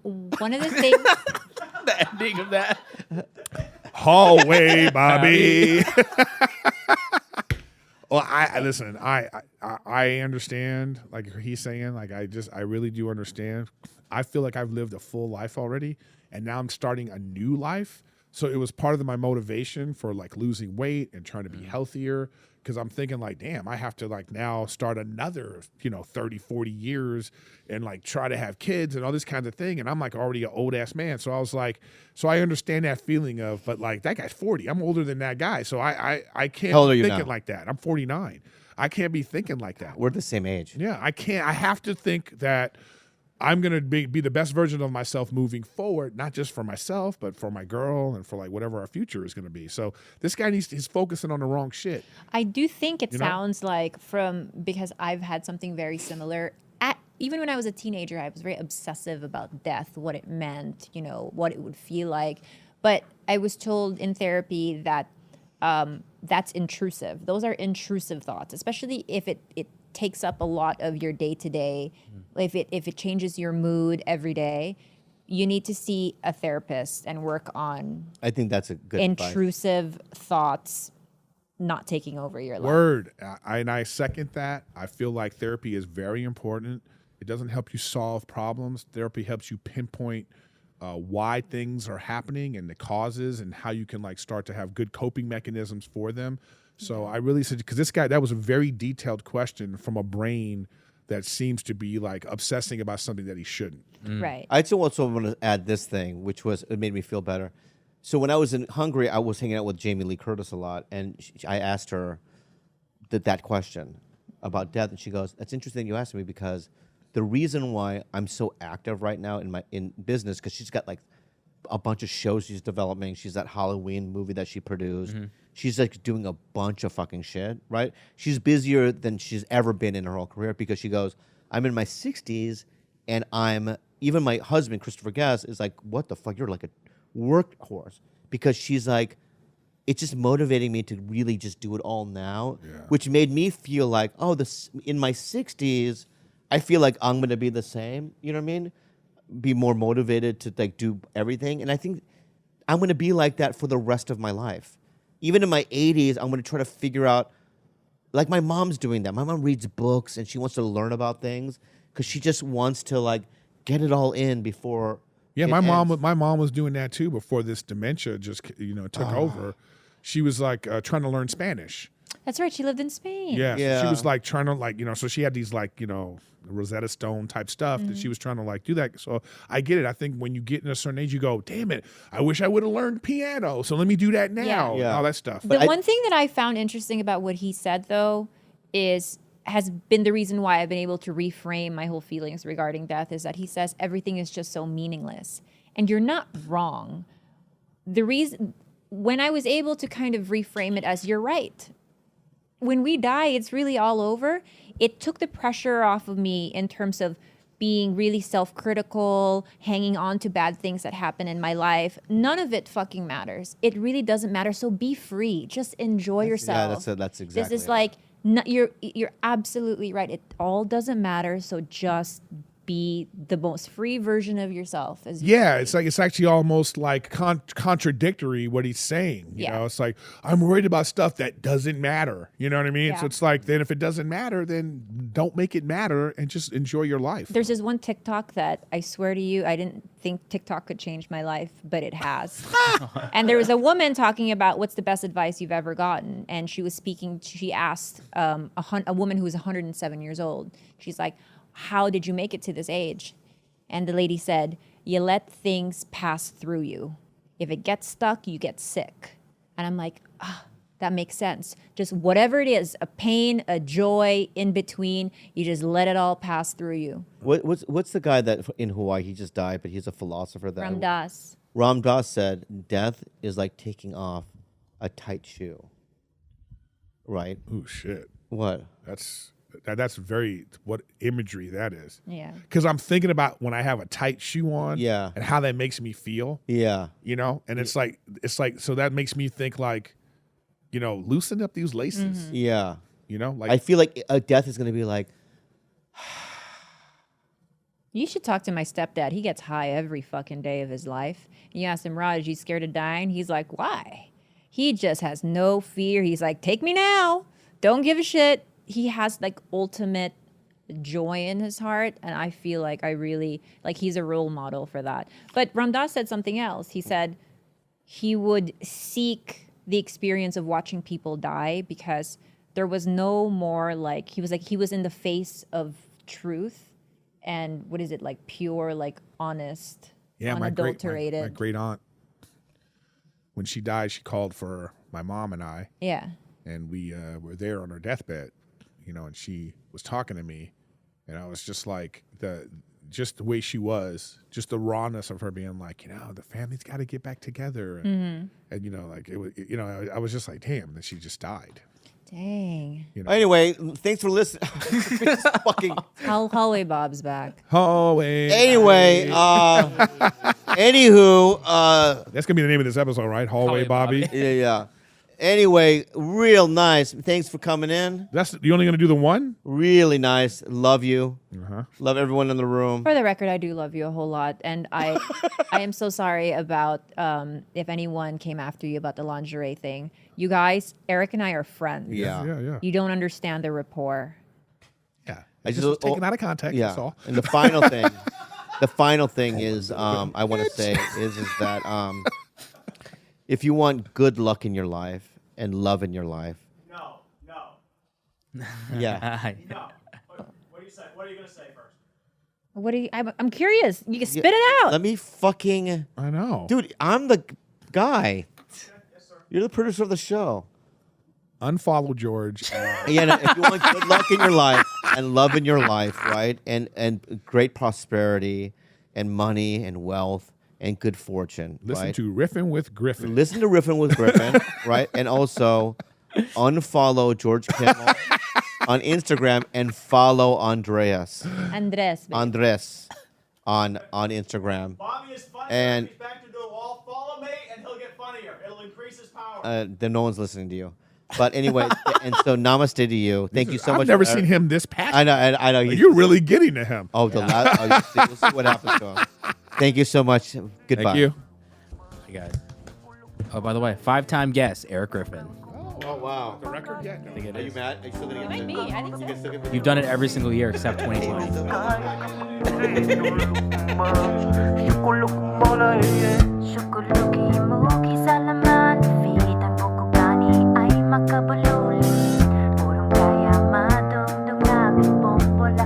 One of the things. The ending of that. Hallway, Bobby. Well, I listen. I understand. Like he's saying, like I really do understand. I feel like I've lived a full life already, and now I'm starting a new life. So it was part of my motivation for like losing weight and trying to be healthier. Because I'm thinking like, damn, I have to like now start another 30, 40 years and like try to have kids and all this kind of thing. And I'm like already an old ass man. So I was like, so I understand that feeling of, but like that guy's 40. I'm older than that guy. So I can't How old are be you thinking now? like that. I'm 49. I can't be thinking like that. We're the same age. Yeah, I can't. I have to think that I'm going to be the best version of myself moving forward, not just for myself, but for my girl and for like whatever our future is going to be. So this guy he's focusing on the wrong shit. I do think it You know? sounds like because I've had something very similar. Even when I was a teenager, I was very obsessive about death, what it meant, what it would feel like. But I was told in therapy that that's intrusive. Those are intrusive thoughts, especially if it takes up a lot of your day-to-day. If it changes your mood every day, you need to see a therapist and work on I think that's a good advice. intrusive thoughts not taking over your life. Word. I second that. I feel like therapy is very important. It doesn't help you solve problems. Therapy helps you pinpoint why things are happening and the causes and how you can like start to have good coping mechanisms for them. So I really said, because this guy, that was a very detailed question from a brain that seems to be like obsessing about something that he shouldn't. Right. I also want to add this thing, which it made me feel better. So when I was in Hungary, I was hanging out with Jamie Lee Curtis a lot, and I asked her that question about death, and she goes, "That's interesting you asked me, because the reason why I'm so active right now in business, because she's got like a bunch of shows she's developing. She's that Halloween movie that she produced. She's like doing a bunch of fucking shit, right? She's busier than she's ever been in her whole career, because she goes, I'm in my 60s, and even my husband, Christopher Guest, is like, what the fuck? You're like a workhorse. Because she's like, it's just motivating me to really just do it all now, which made me feel like, in my 60s, I feel like I'm going to be the same, you know what I mean? Be more motivated to like do everything. And I think I'm going to be like that for the rest of my life. Even in my 80s, I'm going to try to figure out like my mom's doing that. My mom reads books and she wants to learn about things because she just wants to like get it all in before. Yeah, it my ends. mom was doing that too before this dementia just took over. She was like trying to learn Spanish. That's right. She lived in Spain. Yeah, so Yeah. she was like trying to so she had these like Rosetta Stone type stuff that she was trying to like do that. So I get it. I think when you get in a certain age, you go, damn it, I wish I would have learned piano. So let me do that now. Yeah. And all that stuff. The one thing that I found interesting about what he said, though, has been the reason why I've been able to reframe my whole feelings regarding death is that he says everything is just so meaningless. And you're not wrong. The reason, when I was able to kind of reframe it as you're right, when we die, it's really all over. It took the pressure off of me in terms of being really self-critical, hanging on to bad things that happen in my life. None of it fucking matters. It really doesn't matter. So be free. Just enjoy yourself. Yeah, that's exactly. This is like, no, you're absolutely right. It all doesn't matter. So just be the most free version of yourself. It's actually almost like contradictory what he's saying. You know, it's like I'm worried about stuff that doesn't matter. You know what I mean? Yeah. So it's like then if it doesn't matter, then don't make it matter and just enjoy your life. There's this one TikTok that I swear to you, I didn't think TikTok could change my life, but it has. And there was a woman talking about what's the best advice you've ever gotten. And she was speaking, she asked a woman who was 107 years old. She's like, how did you make it to this age? And the lady said, you let things pass through you. If it gets stuck, you get sick. And I'm like, that makes sense. Just whatever it is, a pain, a joy, in between, you just let it all pass through you. What's the guy that in Hawaii, he just died, but he's a philosopher that Ram Dass. Ram Dass said, death is like taking off a tight shoe. Right? Oh shit. What? That's very what imagery that is. Yeah. Because I'm thinking about when I have a tight shoe on. Yeah. And how that makes me feel. Yeah. And it's like so that makes me think like, loosen up these laces. Yeah. Like I feel like a death is going to be like, You should talk to my stepdad. He gets high every fucking day of his life. And you ask him, Rod, you scared of dying? He's like, why? He just has no fear. He's like, take me now. Don't give a shit. He has like ultimate joy in his heart. And I feel like I really, like he's a role model for that. But Ram Dass said something else. He said he would seek the experience of watching people die because there was no more he was in the face of truth. And what is it, like pure, like honest, unadulterated. My great aunt, when she died, she called for my mom and I. Yeah. And we were there on her deathbed, and she was talking to me, and I was just like the way she was, just the rawness of her being like, the family's got to get back together, and like it was, I was just like, damn, that she just died. Dang. Anyway, thanks for listening. Fucking. Hallway Bob's back. Hallway. Anyway, anywho, That's gonna be the name of this episode, right? Hallway Bobby. yeah. Anyway, real nice. Thanks for coming in. That's you only gonna do the one? Really nice. Love you. Uh-huh. Love everyone in the room. For the record, I do love you a whole lot. And I am so sorry about if anyone came after you about the lingerie thing. You guys, Eric and I are friends. Yeah. Yeah. You don't understand the rapport. Yeah. I It's just- just taken out of context. Yeah. That's all. And the final thing is, I want to say is that if you want good luck in your life and love in your life. No. Yeah. No. What do you say? What are you gonna say first? What do you? I'm curious. You can spit it out. Let me fucking. I know. Dude, I'm the guy. You're the producer of the show. Unfollow George. Yeah, no, if you want good luck in your life and love in your life, right? And great prosperity and money and wealth and good fortune, Listen right? to Riffin' with Griffin. Listen to Riffin' with Griffin, right? And also unfollow George Kimmel on Instagram and follow Andres Andres. on Instagram. Bobby is funny. And- He's back to do a wall. Follow me, and he'll get funnier. It'll increase his power. Then no one's listening to you. But anyway, and so namaste to you. Thank you so much. I've never for- seen him this passionate. I know. You're really getting to him. Oh, you'll see what happens to him. Thank you so much. Goodbye. Thank you. Hey guys. Oh, by the way, 5-time guest Erik Griffin. Oh, Oh wow. The record yet? No. I think it Are you is. mad? Are you still gonna get Might the- be. I think You so. can still get the- You've done it every single year except 2020. Syukuluki sa laman, feet ang bukugani ay makabululi. Purong kaya madugdug na bimbong bola.